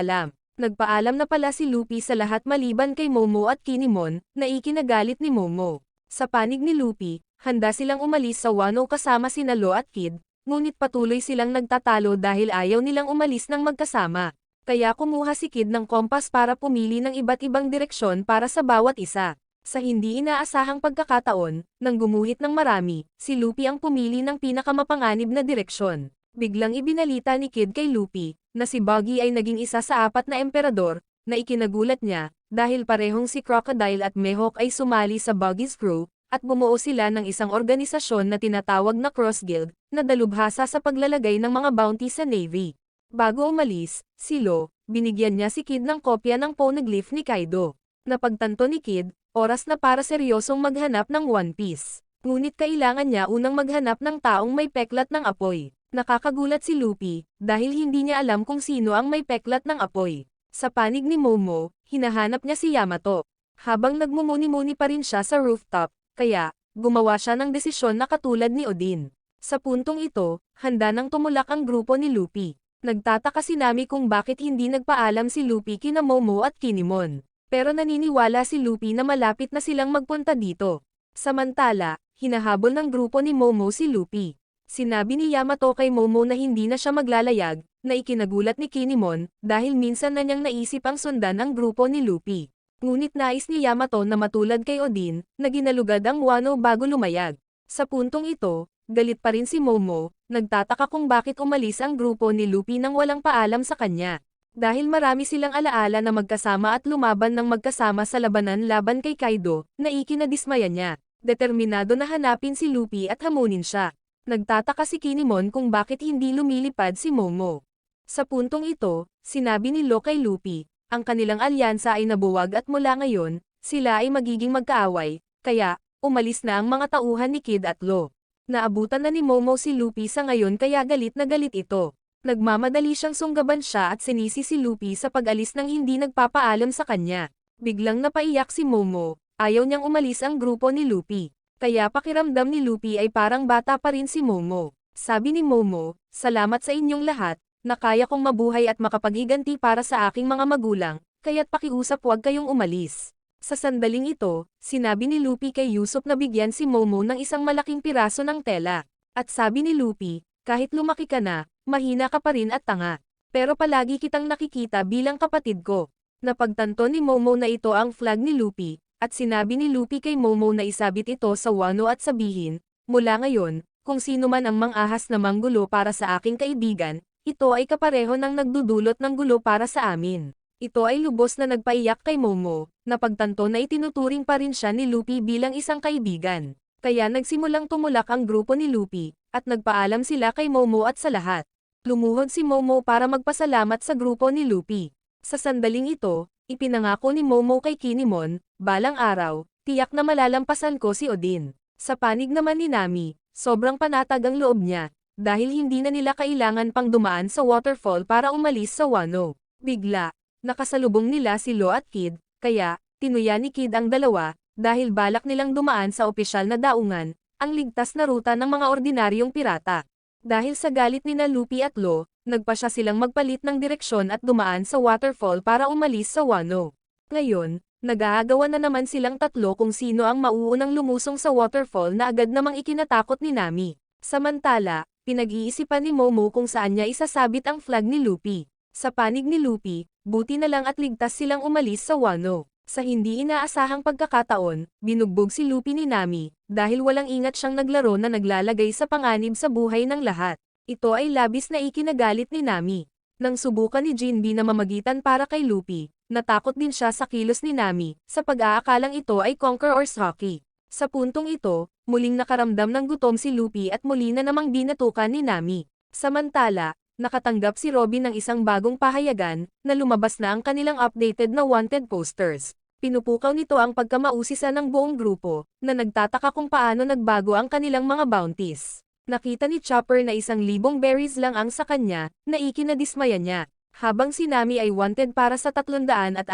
alam. Nagpaalam na pala si Luffy sa lahat maliban kay Momo at Kinemon, na ikinagalit ni Momo. Sa panig ni Luffy, handa silang umalis sa Wano kasama sina Law at Kid, ngunit patuloy silang nagtatalo dahil ayaw nilang umalis ng magkasama. Kaya kumuha si Kid ng kompas para pumili ng iba't ibang direksyon para sa bawat isa. Sa hindi inaasahang pagkakataon, nang gumuhit ng marami, si Luffy ang pumili ng pinakamapanganib na direksyon. Biglang ibinalita ni Kid kay Luffy, na si Buggy ay naging isa sa 4 na emperador, na ikinagulat niya, dahil parehong si Crocodile at Mihawk ay sumali sa Buggy's crew, at bumuo sila ng isang organisasyon na tinatawag na Cross Guild, na dalubhasa sa paglalagay ng mga bounty sa Navy. Bago umalis, si Law, binigyan niya si Kid ng kopya ng poneglyph ni Kaido. Napagtanto ni Kid, oras na para seryosong maghanap ng One Piece. Ngunit kailangan niya unang maghanap ng taong may peklat ng apoy. Nakakagulat si Luffy, dahil hindi niya alam kung sino ang may peklat ng apoy. Sa panig ni Momo, hinahanap niya si Yamato. Habang nagmumuni-muni pa rin siya sa rooftop, kaya, gumawa siya ng desisyon na katulad ni Odin. Sa puntong ito, handa nang tumulak ang grupo ni Luffy. Nagtataka si Nami kung bakit hindi nagpaalam si Luffy kina Momo at Kinemon. Pero naniniwala si Luffy na malapit na silang magpunta dito. Samantala, hinahabol ng grupo ni Momo si Luffy. Sinabi ni Yamato kay Momo na hindi na siya maglalayag, na ikinagulat ni Kinemon, dahil minsan na niyang naisip ang sundan ang grupo ni Luffy. Ngunit nais ni Yamato na matulad kay Odin, na ginalugad ang Wano bago lumayag. Sa puntong ito, galit pa rin si Momo, nagtataka kung bakit umalis ang grupo ni Luffy nang walang paalam sa kanya. Dahil marami silang alaala na magkasama at lumaban ng magkasama sa labanan laban kay Kaido, na ikinadismaya niya. Determinado na hanapin si Luffy at hamunin siya. Nagtataka si Kinemon kung bakit hindi lumilipad si Momo. Sa puntong ito, sinabi ni Lo kay Luffy, ang kanilang alyansa ay nabuwag at mula ngayon, sila ay magiging magkaaway, kaya, umalis na ang mga tauhan ni Kid at Lo. Naabutan na ni Momo si Luffy sa ngayon kaya galit na galit ito. Nagmamadali siyang sunggaban siya at sinisi si Luffy sa pag-alis nang hindi nagpapaalam sa kanya. Biglang napaiyak si Momo, ayaw niyang umalis ang grupo ni Luffy. Kaya pakiramdam ni Luffy ay parang bata pa rin si Momo. Sabi ni Momo, salamat sa inyong lahat, na kaya kong mabuhay at makapaghiganti para sa aking mga magulang, kaya't pakiusap huwag kayong umalis. Sa sandaling ito, sinabi ni Luffy kay Usopp na bigyan si Momo ng isang malaking piraso ng tela. At sabi ni Luffy, kahit lumaki ka na, mahina ka pa rin at tanga. Pero palagi kitang nakikita bilang kapatid ko. Napagtanto ni Momo na ito ang flag ni Luffy, at sinabi ni Luffy kay Momo na isabit ito sa Wano at sabihin, mula ngayon, kung sino man ang mang-ahas na manggulo para sa aking kaibigan, ito ay kapareho ng nagdudulot ng gulo para sa amin. Ito ay lubos na nagpaiyak kay Momo, napagtanto na itinuturing pa rin siya ni Luffy bilang isang kaibigan. Kaya nagsimulang tumulak ang grupo ni Luffy, at nagpaalam sila kay Momo at sa lahat. Lumuhod si Momo para magpasalamat sa grupo ni Luffy. Sa sandaling ito, ipinangako ni Momo kay Kinemon, balang araw, tiyak na malalampasan ko si Odin. Sa panig naman ni Nami, sobrang panatag ang loob niya, dahil hindi na nila kailangan pang dumaan sa waterfall para umalis sa Wano. Bigla, nakasalubong nila si Lo at Kid, kaya, tinuya ni Kid ang dalawa, dahil balak nilang dumaan sa opisyal na daungan, ang ligtas na ruta ng mga ordinaryong pirata. Dahil sa galit ni na Luffy at Lo, nagpasya silang magpalit ng direksyon at dumaan sa waterfall para umalis sa Wano. Ngayon, nag-aagawan na naman silang tatlo kung sino ang mauunang lumusong sa waterfall na agad namang ikinatakot ni Nami. Samantala, pinag-iisipan ni Momo kung saan niya isasabit ang flag ni Luffy. Sa panig ni Luffy, buti na lang at ligtas silang umalis sa Wano. Sa hindi inaasahang pagkakataon, binugbog si Luffy ni Nami, dahil walang ingat siyang naglaro na naglalagay sa panganib sa buhay ng lahat. Ito ay labis na ikinagalit ni Nami. Nang subukan ni Jinbe na mamagitan para kay Luffy, natakot din siya sa kilos ni Nami, sa pag-aakalang ito ay Conquer or Saki. Sa puntong ito, muling nakaramdam ng gutom si Luffy at muli na namang binatukan ni Nami. Samantala, nakatanggap si Robin ng isang bagong pahayagan, na lumabas na ang kanilang updated na wanted posters. Pinupukaw nito ang pagkamausisa ng buong grupo, na nagtataka kung paano nagbago ang kanilang mga bounties. Nakita ni Chopper na 1,000 berries lang ang sa kanya, na ikinadismaya niya. Habang si Nami ay wanted para sa 366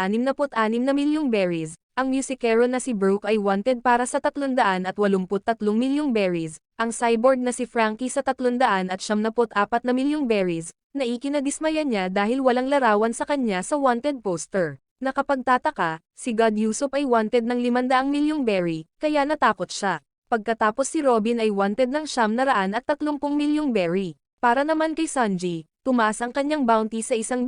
na milyong berries, ang musikero na si Brook ay wanted para sa 383 milyong berries, ang cyborg na si Frankie sa 374 na milyong berries, na ikinadismaya niya dahil walang larawan sa kanya sa wanted poster. Nakapagtataka, si God Usopp ay wanted ng 500 milyong berry, kaya natakot siya. Pagkatapos si Robin ay wanted ng 930 milyong berry. Para naman kay Sanji, tumaas ang kanyang bounty sa 1,032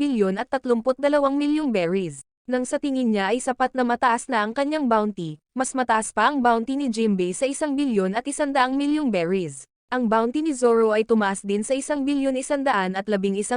milyong berries. Nang sa tingin niya ay sapat na mataas na ang kanyang bounty, mas mataas pa ang bounty ni Jinbe sa 1,100 milyong berries. Ang bounty ni Zoro ay tumaas din sa 1,111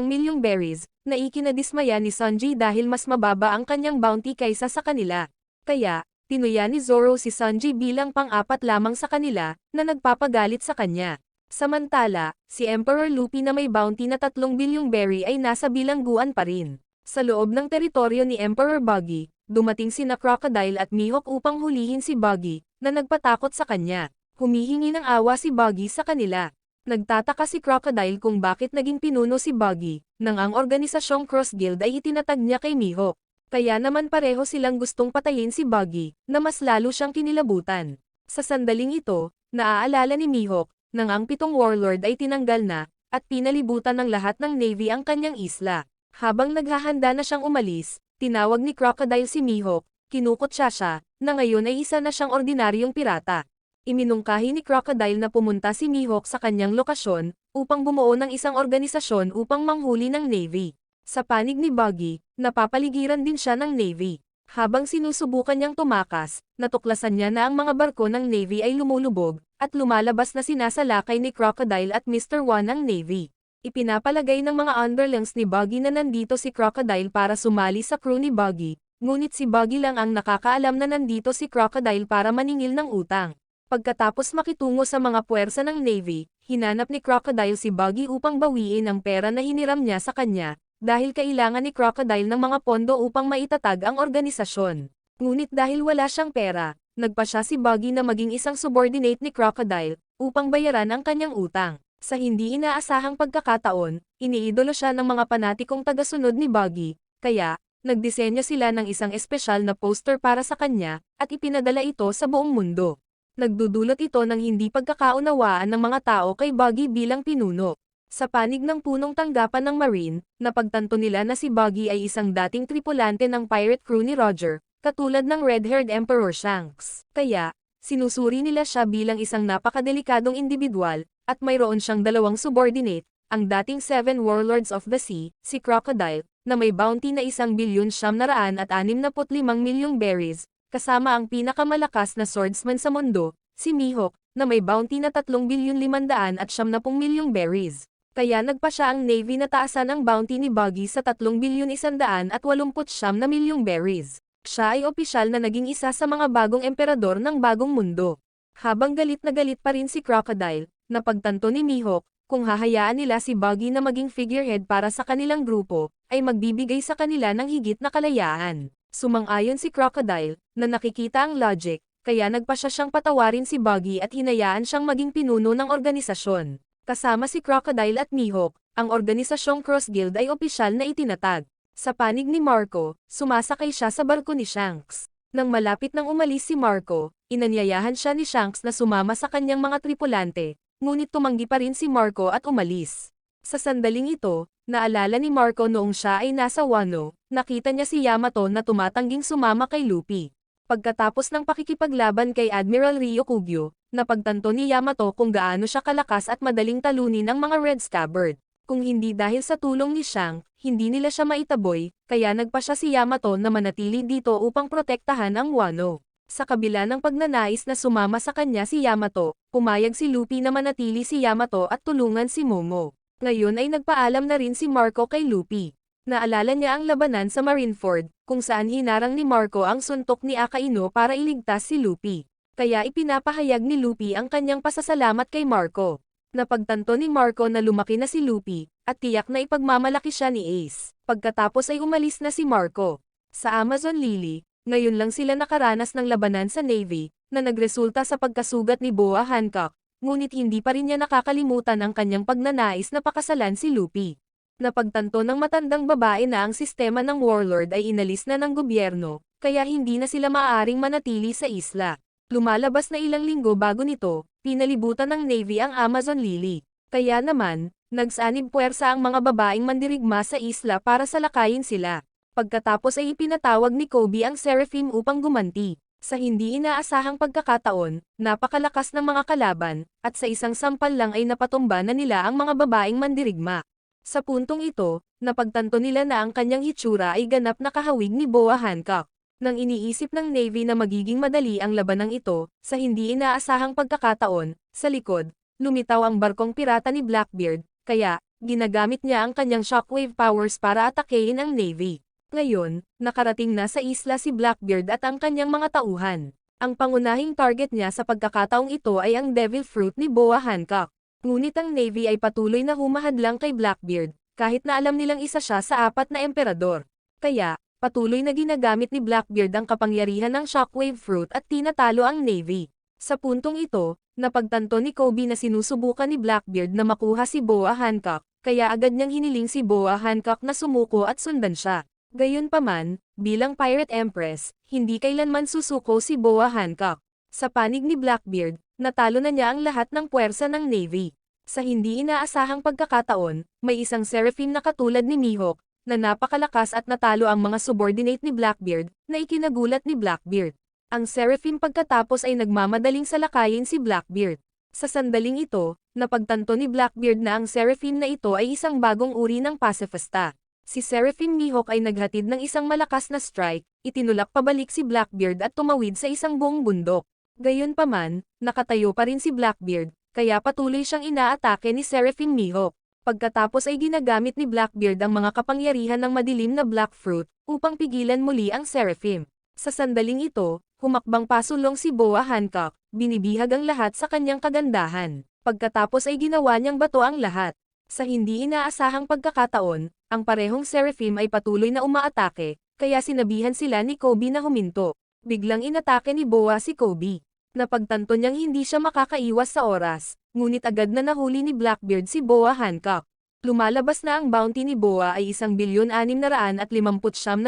milyong berries, na ikinadismaya ni Sanji dahil mas mababa ang kanyang bounty kaysa sa kanila. Kaya, tinuya ni Zoro si Sanji bilang pang-apat lamang sa kanila, na nagpapagalit sa kanya. Samantala, si Emperor Luffy na may bounty na 3 bilyong berry ay nasa bilangguan pa rin. Sa loob ng teritoryo ni Emperor Buggy, dumating sina Crocodile at Mihawk upang hulihin si Buggy, na nagpatakot sa kanya. Humihingi ng awa si Buggy sa kanila. Nagtataka si Crocodile kung bakit naging pinuno si Buggy, nang ang organisasyong Cross Guild ay itinatag niya kay Mihawk. Kaya naman pareho silang gustong patayin si Buggy, na mas lalo siyang kinilabutan. Sa sandaling ito, naaalala ni Mihawk, nang ang 7 warlord ay tinanggal na, at pinalibutan ng lahat ng Navy ang kanyang isla. Habang naghahanda na siyang umalis, tinawag ni Crocodile si Mihawk, kinukutya siya, na ngayon ay isa na siyang ordinaryong pirata. Iminungkahi ni Crocodile na pumunta si Mihawk sa kanyang lokasyon, upang bumuo ng isang organisasyon upang manghuli ng Navy. Sa panig ni Buggy, napapaligiran din siya ng Navy. Habang sinusubukan niyang tumakas, natuklasan niya na ang mga barko ng Navy ay lumulubog, at lumalabas na sinasalakay ni Crocodile at Mr. One ang Navy. Ipinapalagay ng mga underlings ni Buggy na nandito si Crocodile para sumali sa crew ni Buggy, ngunit si Buggy lang ang nakakaalam na nandito si Crocodile para maningil ng utang. Pagkatapos makitungo sa mga puwersa ng Navy, hinanap ni Crocodile si Buggy upang bawiin ang pera na hiniram niya sa kanya, dahil kailangan ni Crocodile ng mga pondo upang maitatag ang organisasyon. Ngunit dahil wala siyang pera, nagpasya si Buggy na maging isang subordinate ni Crocodile, upang bayaran ang kanyang utang. Sa hindi inaasahang pagkakataon, iniidolo siya ng mga panatikong tagasunod ni Buggy, kaya, nagdisenyo sila ng isang espesyal na poster para sa kanya, at ipinadala ito sa buong mundo. Nagdudulot ito ng hindi pagkakaunawaan ng mga tao kay Buggy bilang pinuno. Sa panig ng punong tanggapan ng Marine, napagtanto nila na si Buggy ay isang dating tripulante ng pirate crew ni Roger, katulad ng red-haired Emperor Shanks. Kaya, sinusuri nila siya bilang isang napakadelikadong individual, at mayroon siyang 2 subordinate, ang dating 7 Warlords of the Sea, si Crocodile, na may bounty na 1,765,000,000 berries, kasama ang pinakamalakas na swordsman sa mundo, si Mihawk, na may bounty na 3,570,000,000 berries. Kaya nagpa siya ang Navy na taasan ang bounty ni Buggy sa 3,189,000,000 berries. Siya ay opisyal na naging isa sa mga bagong emperador ng bagong mundo. Habang galit na galit pa rin si Crocodile, napagtanto ni Mihawk, kung hahayaan nila si Buggy na maging figurehead para sa kanilang grupo, ay magbibigay sa kanila ng higit na kalayaan. Sumang-ayon si Crocodile, na nakikita ang logic, kaya nagpasya siyang patawarin si Buggy at hinayaan siyang maging pinuno ng organisasyon. Kasama si Crocodile at Mihawk, ang organisasyong Cross Guild ay opisyal na itinatag. Sa panig ni Marco, sumasakay siya sa barko ni Shanks. Nang malapit nang umalis si Marco, inanyayahan siya ni Shanks na sumama sa kanyang mga tripulante, ngunit tumanggi pa rin si Marco at umalis. Sa sandaling ito, naalala ni Marco noong siya ay nasa Wano, nakita niya si Yamato na tumatangging sumama kay Luffy. Pagkatapos ng pakikipaglaban kay Admiral Ryokugyo, napagtanto ni Yamato kung gaano siya kalakas at madaling talunin ng mga Red Scabbard. Kung hindi dahil sa tulong ni Shanks, hindi nila siya maitaboy, kaya nagpasya si Yamato na manatili dito upang protektahan ang Wano. Sa kabila ng pagnanais na sumama sa kanya si Yamato, pumayag si Luffy na manatili si Yamato at tulungan si Momo. Ngayon ay nagpaalam na rin si Marco kay Luffy. Naalala niya ang labanan sa Marineford, kung saan hinarang ni Marco ang suntok ni Akainu para iligtas si Luffy. Kaya ipinapahayag ni Luffy ang kanyang pasasalamat kay Marco. Napagtanto ni Marco na lumaki na si Luffy, at tiyak na ipagmamalaki siya ni Ace. Pagkatapos ay umalis na si Marco. Sa Amazon Lily, ngayon lang sila nakaranas ng labanan sa Navy, na nagresulta sa pagkasugat ni Boa Hancock, ngunit hindi pa rin niya nakakalimutan ang kanyang pagnanais na pakasalan si Luffy. Napagtanto ng matandang babae na ang sistema ng Warlord ay inalis na ng gobyerno, kaya hindi na sila maaaring manatili sa isla. Lumalabas na ilang linggo bago nito, pinalibutan ng Navy ang Amazon Lily. Kaya naman, nagsanib puwersa ang mga babaeng mandirigma sa isla para salakayin sila. Pagkatapos ay ipinatawag ni Kobe ang Seraphim upang gumanti. Sa hindi inaasahang pagkakataon, napakalakas ng mga kalaban, at sa isang sampal lang ay napatumba na nila ang mga babaeng mandirigma. Sa puntong ito, napagtanto nila na ang kanyang hitsura ay ganap na kahawig ni Boa Hancock. Nang iniisip ng Navy na magiging madali ang labanang ito, sa hindi inaasahang pagkakataon, sa likod, lumitaw ang barkong pirata ni Blackbeard, kaya, ginagamit niya ang kanyang shockwave powers para atakein ang Navy. Ngayon, nakarating na sa isla si Blackbeard at ang kanyang mga tauhan. Ang pangunahing target niya sa pagkakataong ito ay ang Devil Fruit ni Boa Hancock. Ngunit ang Navy ay patuloy na humahadlang kay Blackbeard, kahit na alam nilang isa siya sa 4 na emperador. Kaya, patuloy na ginagamit ni Blackbeard ang kapangyarihan ng Shockwave Fruit at tinatalo ang Navy. Sa puntong ito, napagtanto ni Kobe na sinusubukan ni Blackbeard na makuha si Boa Hancock, kaya agad niyang hiniling si Boa Hancock na sumuko at sundan siya. Gayunpaman, bilang Pirate Empress, hindi kailanman susuko si Boa Hancock. Sa panig ni Blackbeard, natalo na niya ang lahat ng puwersa ng Navy. Sa hindi inaasahang pagkakataon, may isang Seraphim na katulad ni Mihawk, na napakalakas at natalo ang mga subordinate ni Blackbeard, na ikinagulat ni Blackbeard. Ang Seraphim pagkatapos ay nagmamadaling salakayin si Blackbeard. Sa sandaling ito, napagtanto ni Blackbeard na ang Seraphim na ito ay isang bagong uri ng pasifista. Si Seraphim Mihawk ay naghatid ng isang malakas na strike, itinulak pabalik si Blackbeard at tumawid sa isang buong bundok. Gayunpaman, nakatayo pa rin si Blackbeard, kaya patuloy siyang inaatake ni Seraphim Mihawk. Pagkatapos ay ginagamit ni Blackbeard ang mga kapangyarihan ng madilim na Black Fruit, upang pigilan muli ang Seraphim. Sa sandaling ito, humakbang pasulong si Boa Hancock, binibihag ang lahat sa kanyang kagandahan. Pagkatapos ay ginawa niyang bato ang lahat. Sa hindi inaasahang pagkakataon, ang parehong Seraphim ay patuloy na umaatake, kaya sinabihan sila ni Kobe na huminto. Biglang inatake ni Boa si Kobe. Napagtanto niyang hindi siya makakaiwas sa oras, ngunit agad na nahuli ni Blackbeard si Boa Hancock. Lumalabas na ang bounty ni Boa ay 1,659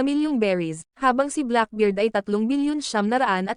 milyong berries, habang si Blackbeard ay 3,996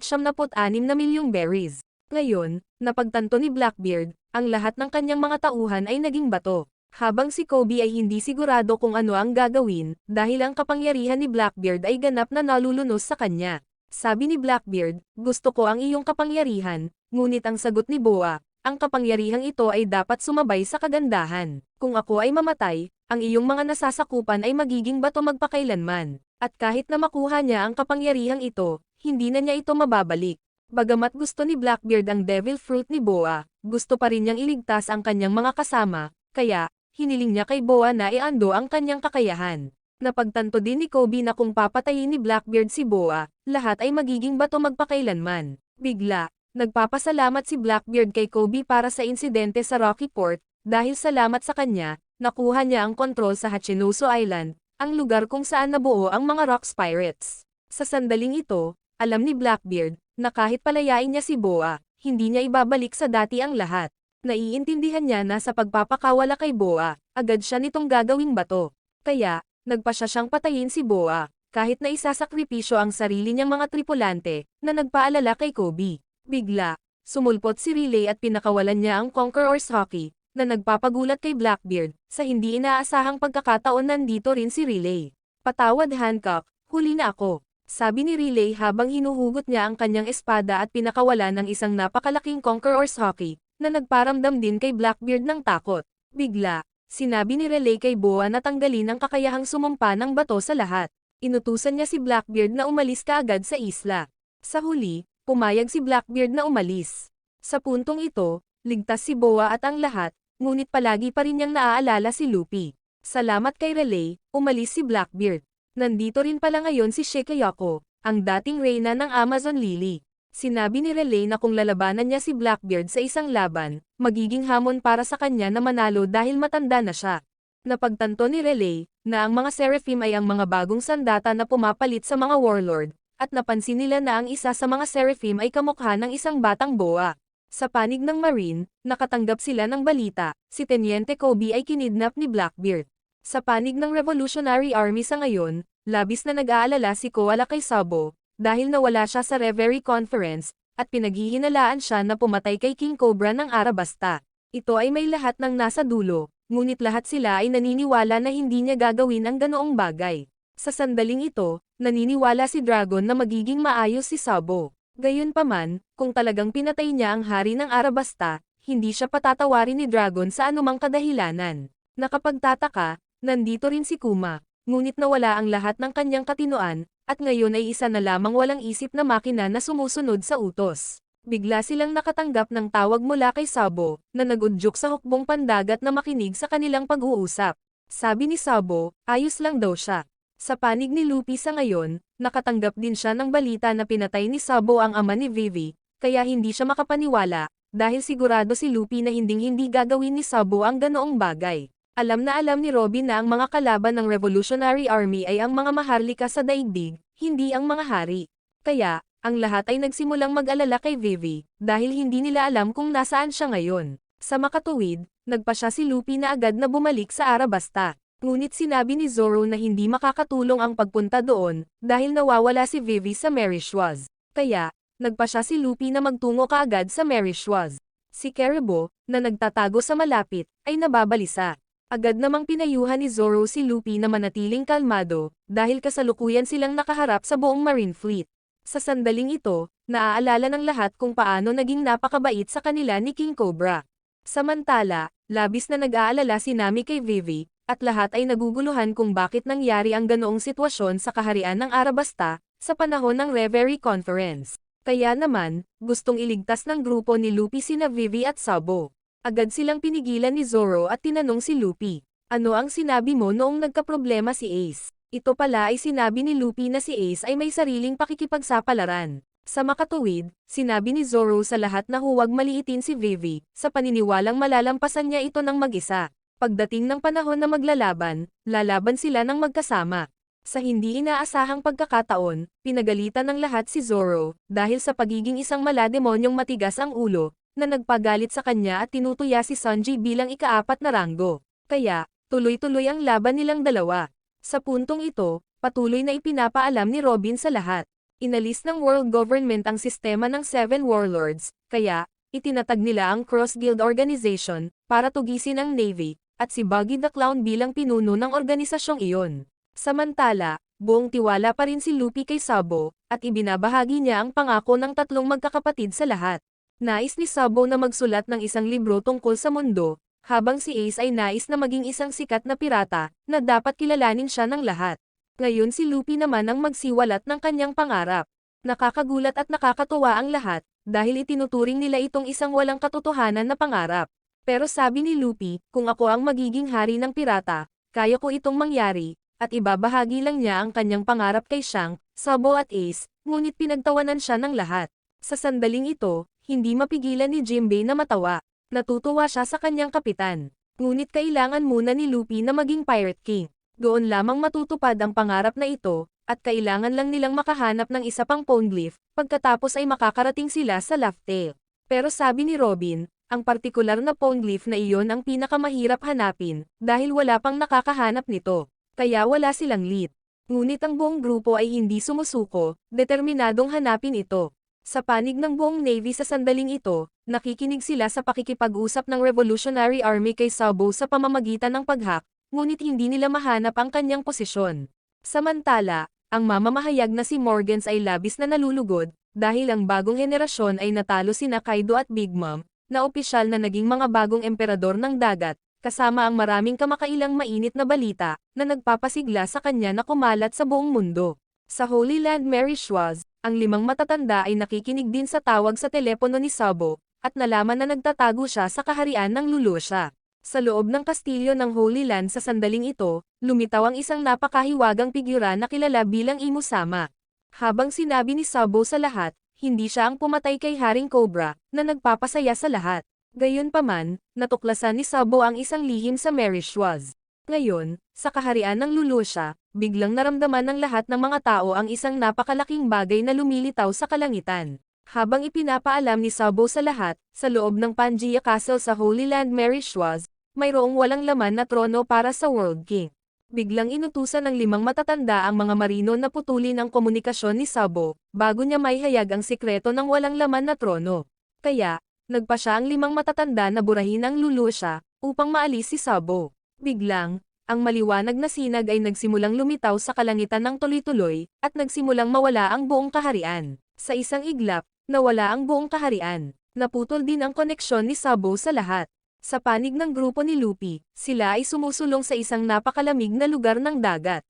milyong berries. Ngayon, napagtanto ni Blackbeard, ang lahat ng kanyang mga tauhan ay naging bato. Habang si Kobe ay hindi sigurado kung ano ang gagawin, dahil ang kapangyarihan ni Blackbeard ay ganap na nalulunos sa kanya. Sabi ni Blackbeard, gusto ko ang iyong kapangyarihan, ngunit ang sagot ni Boa, ang kapangyarihang ito ay dapat sumabay sa kagandahan. Kung ako ay mamatay, ang iyong mga nasasakupan ay magiging bato magpakailanman. At kahit na makuha niya ang kapangyarihang ito, hindi na niya ito mababalik. Bagamat gusto ni Blackbeard ang Devil Fruit ni Boa, gusto pa rin niyang iligtas ang kanyang mga kasama, kaya, hiniling niya kay Boa na iando ang kanyang kakayahan. Napagtanto din ni Kobe na kung papatayin ni Blackbeard si Boa, lahat ay magiging bato magpakailanman. Bigla, nagpapasalamat si Blackbeard kay Kobe para sa insidente sa Rocky Port, dahil salamat sa kanya, nakuha niya ang kontrol sa Hachinoso Island, ang lugar kung saan nabuo ang mga Rocks Pirates. Sa sandaling ito, alam ni Blackbeard, na kahit palayain niya si Boa, hindi niya ibabalik sa dati ang lahat. Naiintindihan niya na sa pagpapakawala kay Boa, agad siya nitong gagawing bato. Kaya, nagpasya siyang patayin si Boa, kahit na isasakripisyo ang sarili niyang mga tripulante, na nagpaalala kay Kobe. Bigla, sumulpot si Riley at pinakawalan niya ang Conqueror's Hockey, na nagpapagulat kay Blackbeard. Sa hindi inaasahang pagkakataon nandito rin si Riley. Patawad Hancock, huli na ako. Sabi ni Riley habang hinuhugot niya ang kanyang espada at pinakawalan ng isang napakalaking Conqueror's Hockey, na nagparamdam din kay Blackbeard ng takot. Bigla, sinabi ni Riley kay Boa na tanggalin ang kakayahang sumumpa ng bato sa lahat. Inutusan niya si Blackbeard na umalis kaagad sa isla. Sa huli, pumayag si Blackbeard na umalis. Sa puntong ito, ligtas si Boa at ang lahat, ngunit palagi pa rin niyang naaalala si Luffy. Salamat kay Riley, umalis si Blackbeard. Nandito rin pala ngayon si Shikayako, ang dating reyna ng Amazon Lily. Sinabi ni Riley na kung lalabanan niya si Blackbeard sa isang laban, magiging hamon para sa kanya na manalo dahil matanda na siya. Napagtanto ni Riley, na ang mga Seraphim ay ang mga bagong sandata na pumapalit sa mga warlord, at napansin nila na ang isa sa mga Seraphim ay kamukha ng isang batang boa. Sa panig ng Marine, nakatanggap sila ng balita, si Teniente Kobe ay kinidnap ni Blackbeard. Sa panig ng Revolutionary Army sa ngayon, labis na nag-aalala si Koala kay Sabo, dahil nawala siya sa Reverie Conference, at pinaghihinalaan siya na pumatay kay King Cobra ng Arabasta. Ito ay may lahat ng nasa dulo, ngunit lahat sila ay naniniwala na hindi niya gagawin ang ganoong bagay. Sa sandaling ito, naniniwala si Dragon na magiging maayos si Sabo. Gayunpaman, kung talagang pinatay niya ang hari ng Arabasta, hindi siya patatawarin ni Dragon sa anumang kadahilanan. Nakapagtataka, nandito rin si Kuma, ngunit nawala ang lahat ng kanyang katinoan, at ngayon ay isa na lamang walang isip na makina na sumusunod sa utos. Bigla silang nakatanggap ng tawag mula kay Sabo, na nagudyok sa hukbong pandagat na makinig sa kanilang pag-uusap. Sabi ni Sabo, ayos lang daw siya. Sa panig ni Luffy sa ngayon, nakatanggap din siya ng balita na pinatay ni Sabo ang ama ni Vivi, kaya hindi siya makapaniwala, dahil sigurado si Luffy na hinding-hindi gagawin ni Sabo ang ganoong bagay. Alam na alam ni Robin na ang mga kalaban ng Revolutionary Army ay ang mga maharlika sa daigdig, hindi ang mga hari. Kaya, Ang lahat ay nagsimulang mag-alala kay Vivi, dahil hindi nila alam kung nasaan siya ngayon. Sa makatuwid, nagpa siya si Luffy na agad na bumalik sa Arabasta. Ngunit sinabi ni Zoro na hindi makakatulong ang pagpunta doon, dahil nawawala si Vivi sa Merishwaz. Kaya, nagpa siya si Luffy na magtungo kaagad sa Merishwaz. Si Caribou, na nagtatago sa malapit, ay nababalisa. Agad namang pinayuhan ni Zoro si Luffy na manatiling kalmado, dahil kasalukuyan silang nakaharap sa buong Marine Fleet. Sa sandaling ito, naaalala ng lahat kung paano naging napakabait sa kanila ni King Cobra. Samantala, labis na nag-aalala si Nami kay Vivi, at lahat ay naguguluhan kung bakit nangyari ang ganoong sitwasyon sa kaharian ng Arabasta, sa panahon ng Reverie Conference. Kaya naman, gustong iligtas ng grupo ni Luffy sina Vivi at Sabo. Agad silang pinigilan ni Zoro at tinanong si Luffy, "Ano ang sinabi mo noong nagkaproblema si Ace?" Ito pala ay sinabi ni Luffy na si Ace ay may sariling pakikipagsapalaran. Sa makatuwid, sinabi ni Zoro sa lahat na huwag maliitin si Vivi, sa paniniwalang malalampasan niya ito ng mag-isa. Pagdating ng panahon na maglalaban, lalaban sila ng magkasama. Sa hindi inaasahang pagkakataon, pinagalitan ng lahat si Zoro, dahil sa pagiging isang malademonyong matigas ang ulo, na nagpagalit sa kanya at tinutuya si Sanji bilang ika-4 na ranggo. Kaya, tuloy-tuloy ang laban nilang dalawa. Sa puntong ito, patuloy na ipinapaalam ni Robin sa lahat. Inalis ng world government ang sistema ng 7 warlords, kaya, itinatag nila ang Cross Guild Organization, para tugisin ang Navy, at si Buggy the Clown bilang pinuno ng organisasyong iyon. Samantala, buong tiwala pa rin si Luffy kay Sabo, at ibinabahagi niya ang pangako ng 3 magkakapatid sa lahat. Nais ni Sabo na magsulat ng isang libro tungkol sa mundo, habang si Ace ay nais na maging isang sikat na pirata, na dapat kilalanin siya ng lahat. Ngayon si Luffy naman ang magsiwalat ng kanyang pangarap. Nakakagulat at nakakatuwa ang lahat, dahil itinuturing nila itong isang walang katotohanan na pangarap. Pero sabi ni Luffy, kung ako ang magiging hari ng pirata, kaya ko itong mangyari, at ibabahagi lang niya ang kanyang pangarap kay Shanks, Sabo at Ace, ngunit pinagtawanan siya ng lahat. Sa sandaling ito, hindi mapigilan ni Jinbei na matawa. Natutuwa siya sa kanyang kapitan. Ngunit kailangan muna ni Luffy na maging Pirate King. Doon lamang matutupad ang pangarap na ito, at kailangan lang nilang makahanap ng isa pang Poneglyph, pagkatapos ay makakarating sila sa Laugh Tale. Pero sabi ni Robin, ang partikular na Poneglyph na iyon ang pinakamahirap hanapin, dahil wala pang nakakahanap nito. Kaya wala silang lead. Ngunit ang buong grupo ay hindi sumusuko, determinadong hanapin ito. Sa panig ng buong Navy sa sandaling ito, nakikinig sila sa pakikipag-usap ng Revolutionary Army kay Sabo sa pamamagitan ng pag-hack, ngunit hindi nila mahanap ang kanyang posisyon. Samantala, ang mamamahayag na si Morgans ay labis na nalulugod, dahil ang bagong henerasyon ay natalo sina Kaido at Big Mom, na opisyal na naging mga bagong emperador ng dagat, kasama ang maraming kamakailang mainit na balita, na nagpapasigla sa kanya na kumalat sa buong mundo. Sa Holy Land Merishwaz, ang 5 matatanda ay nakikinig din sa tawag sa telepono ni Sabo, at nalaman na nagtatago siya sa kaharian ng Lulusha. Sa loob ng kastilyo ng Holy Land sa sandaling ito, lumitaw ang isang napakahiwagang figura na kilala bilang Imusama. Habang sinabi ni Sabo sa lahat, hindi siya ang pumatay kay Haring Cobra, na nagpapasaya sa lahat. Gayunpaman, natuklasan ni Sabo ang isang lihim sa Merishwaz. Ngayon, sa kaharian ng Lulusha, biglang naramdaman ng lahat ng mga tao ang isang napakalaking bagay na lumilitaw sa kalangitan. Habang ipinapaalam ni Sabo sa lahat, sa loob ng Pangaea Castle sa Holy Land Merishwaz, mayroong walang laman na trono para sa World King. Biglang inutusan ng 5 matatanda ang mga marino na putulin ang komunikasyon ni Sabo, bago niya maihayag ang sikreto ng walang laman na trono. Kaya, nagpa siya ang 5 matatanda na burahin ang Lulusha, upang maalis si Sabo. Biglang, ang maliwanag na sinag ay nagsimulang lumitaw sa kalangitan ng tuloy-tuloy, at nagsimulang mawala ang buong kaharian. Sa isang iglap, nawala ang buong kaharian. Naputol din ang koneksyon ni Sabo sa lahat. Sa panig ng grupo ni Luffy, sila ay sumusulong sa isang napakalamig na lugar ng dagat.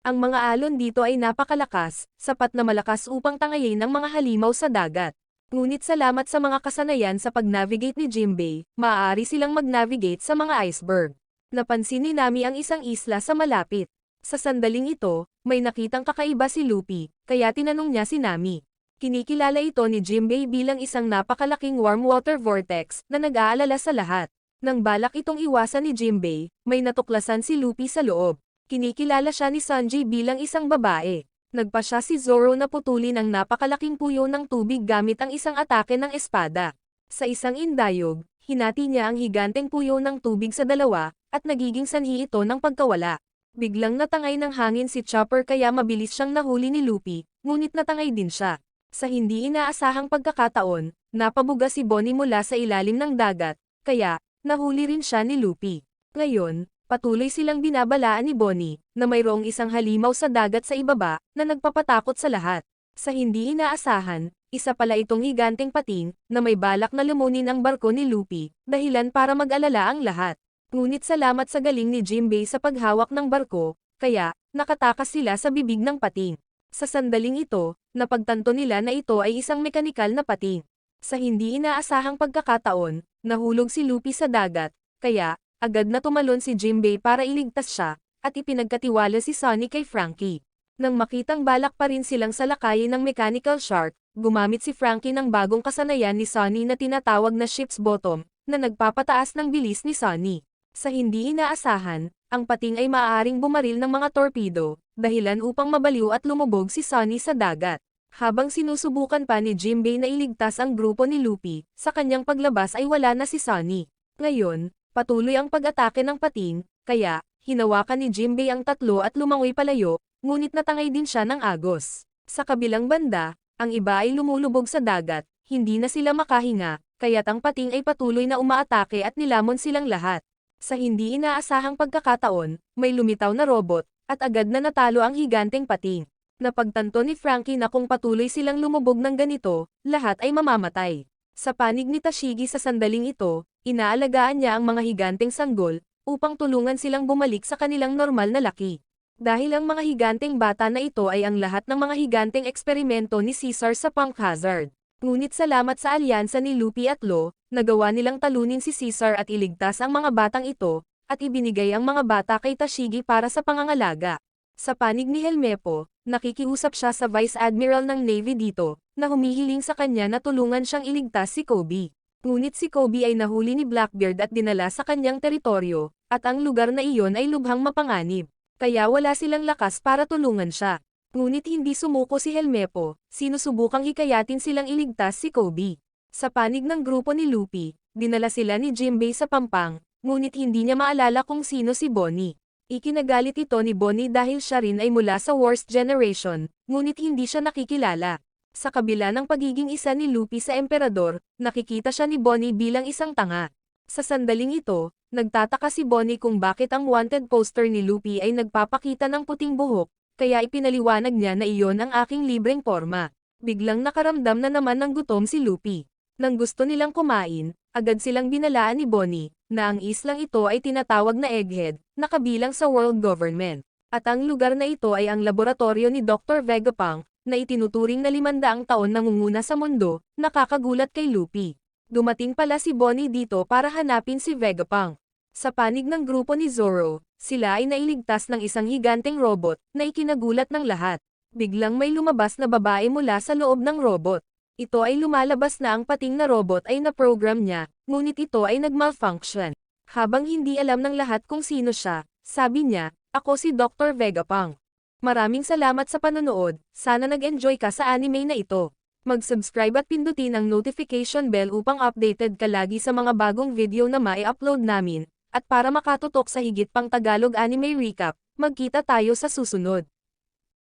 Ang mga alon dito ay napakalakas, sapat na malakas upang tangayin ang mga halimaw sa dagat. Ngunit salamat sa mga kasanayan sa pag-navigate ni Jinbei, maaari silang mag-navigate sa mga iceberg. Napansin ni Nami ang isang isla sa malapit. Sa sandaling ito, may nakitang kakaiba si Luffy, kaya tinanong niya si Nami. Kinikilala ito ni Jinbei bilang isang napakalaking warm water vortex na nag-aalala sa lahat. Nang balak itong iwasan ni Jinbei, may natuklasan si Luffy sa loob. Kinikilala siya ni Sanji bilang isang babae. Nagpa siya si Zoro na putulin ang napakalaking puyo ng tubig gamit ang isang atake ng espada. Sa isang indayog, hinati niya ang higanteng puyo ng tubig sa dalawa, at nagiging sanhi ito ng pagkawala. Biglang natangay ng hangin si Chopper kaya mabilis siyang nahuli ni Luffy, ngunit natangay din siya. Sa hindi inaasahang pagkakataon, napabuga si Bonnie mula sa ilalim ng dagat, kaya, nahuli rin siya ni Luffy. Ngayon, patuloy silang binabalaan ni Bonnie, na mayroong isang halimaw sa dagat sa ibaba, na nagpapatakot sa lahat. Sa hindi inaasahan, isa pala itong higanteng pating, na may balak na lumunin ang barko ni Luffy, dahilan para mag-alala ang lahat. Ngunit salamat sa galing ni Jinbei sa paghawak ng barko, kaya, nakatakas sila sa bibig ng pating. Sa sandaling ito, napagtanto nila na ito ay isang mekanikal na pating. Sa hindi inaasahang pagkakataon, nahulog si Luffy sa dagat, kaya, agad na tumalon si Jinbei para iligtas siya, at ipinagkatiwala si Sunny kay Franky. Nang makitang balak pa rin silang salakayin ng mechanical shark, gumamit si Franky ng bagong kasanayan ni Sunny na tinatawag na ship's bottom, na nagpapataas ng bilis ni Sunny. Sa hindi inaasahan, ang pating ay maaaring bumaril ng mga torpedo, dahilan upang mabaliw at lumubog si Sunny sa dagat. Habang sinusubukan pa ni Jinbei na iligtas ang grupo ni Luffy, sa kanyang paglabas ay wala na si Sunny. Ngayon, patuloy ang pag-atake ng pating, kaya, hinawakan ni Jinbei ang tatlo at lumangoy palayo, ngunit natangay din siya ng agos. Sa kabilang banda, ang iba ay lumulubog sa dagat, hindi na sila makahinga, kaya't ang pating ay patuloy na umaatake at nilamon silang lahat. Sa hindi inaasahang pagkakataon, may lumitaw na robot, at agad na natalo ang higanteng pating. Napagtanto ni Franky na kung patuloy silang lumubog ng ganito, lahat ay mamamatay. Sa panig ni Tashigi sa sandaling ito, inaalagaan niya ang mga higanteng sanggol, upang tulungan silang bumalik sa kanilang normal na laki. Dahil ang mga higanteng bata na ito ay ang lahat ng mga higanteng eksperimento ni Caesar sa Punk Hazard. Ngunit salamat sa alyansa ni Luffy at Law, nagawa nilang talunin si Caesar at iligtas ang mga batang ito, at ibinigay ang mga bata kay Tashigi para sa pangangalaga. Sa panig ni Helmepo, nakikiusap siya sa Vice Admiral ng Navy dito, na humihiling sa kanya na tulungan siyang iligtas si Kobe. Ngunit si Kobe ay nahuli ni Blackbeard at dinala sa kanyang teritoryo, at ang lugar na iyon ay lubhang mapanganib. Kaya wala silang lakas para tulungan siya. Ngunit hindi sumuko si Helmepo, sinusubukang hikayatin silang iligtas si Kobe. Sa panig ng grupo ni Luffy, dinala sila ni Jinbei sa Pampang, ngunit hindi niya maalala kung sino si Bonnie. Ikinagalit ito ni Bonnie dahil siya rin ay mula sa Worst Generation, ngunit hindi siya nakikilala. Sa kabila ng pagiging isa ni Luffy sa Emperador, nakikita siya ni Bonnie bilang isang tanga. Sa sandaling ito, nagtataka si Bonnie kung bakit ang wanted poster ni Luffy ay nagpapakita ng puting buhok, kaya ipinaliwanag niya na iyon ang aking libreng porma. Biglang nakaramdam na naman ng gutom si Luffy. Nang gusto nilang kumain, agad silang binalaan ni Bonnie, na ang islang ito ay tinatawag na Egghead, na kabilang sa world government. At ang lugar na ito ay ang laboratorio ni Dr. Vegapunk, na itinuturing na 500 taon nangunguna sa mundo, nakakagulat kay Luffy. Dumating pala si Bonnie dito para hanapin si Vegapunk. Sa panig ng grupo ni Zoro, sila ay nailigtas ng isang higanteng robot, na ikinagulat ng lahat. Biglang may lumabas na babae mula sa loob ng robot. Ito ay lumalabas na ang pating na robot ay na-program niya, ngunit ito ay nag-malfunction. Habang hindi alam ng lahat kung sino siya, sabi niya, "Ako si Dr. Vegapunk." Maraming salamat sa panonood, sana nag-enjoy ka sa anime na ito. Mag-subscribe at pindutin ang notification bell upang updated ka lagi sa mga bagong video na mai-upload namin. At para makatutok sa higit pang Tagalog anime recap, magkita tayo sa susunod.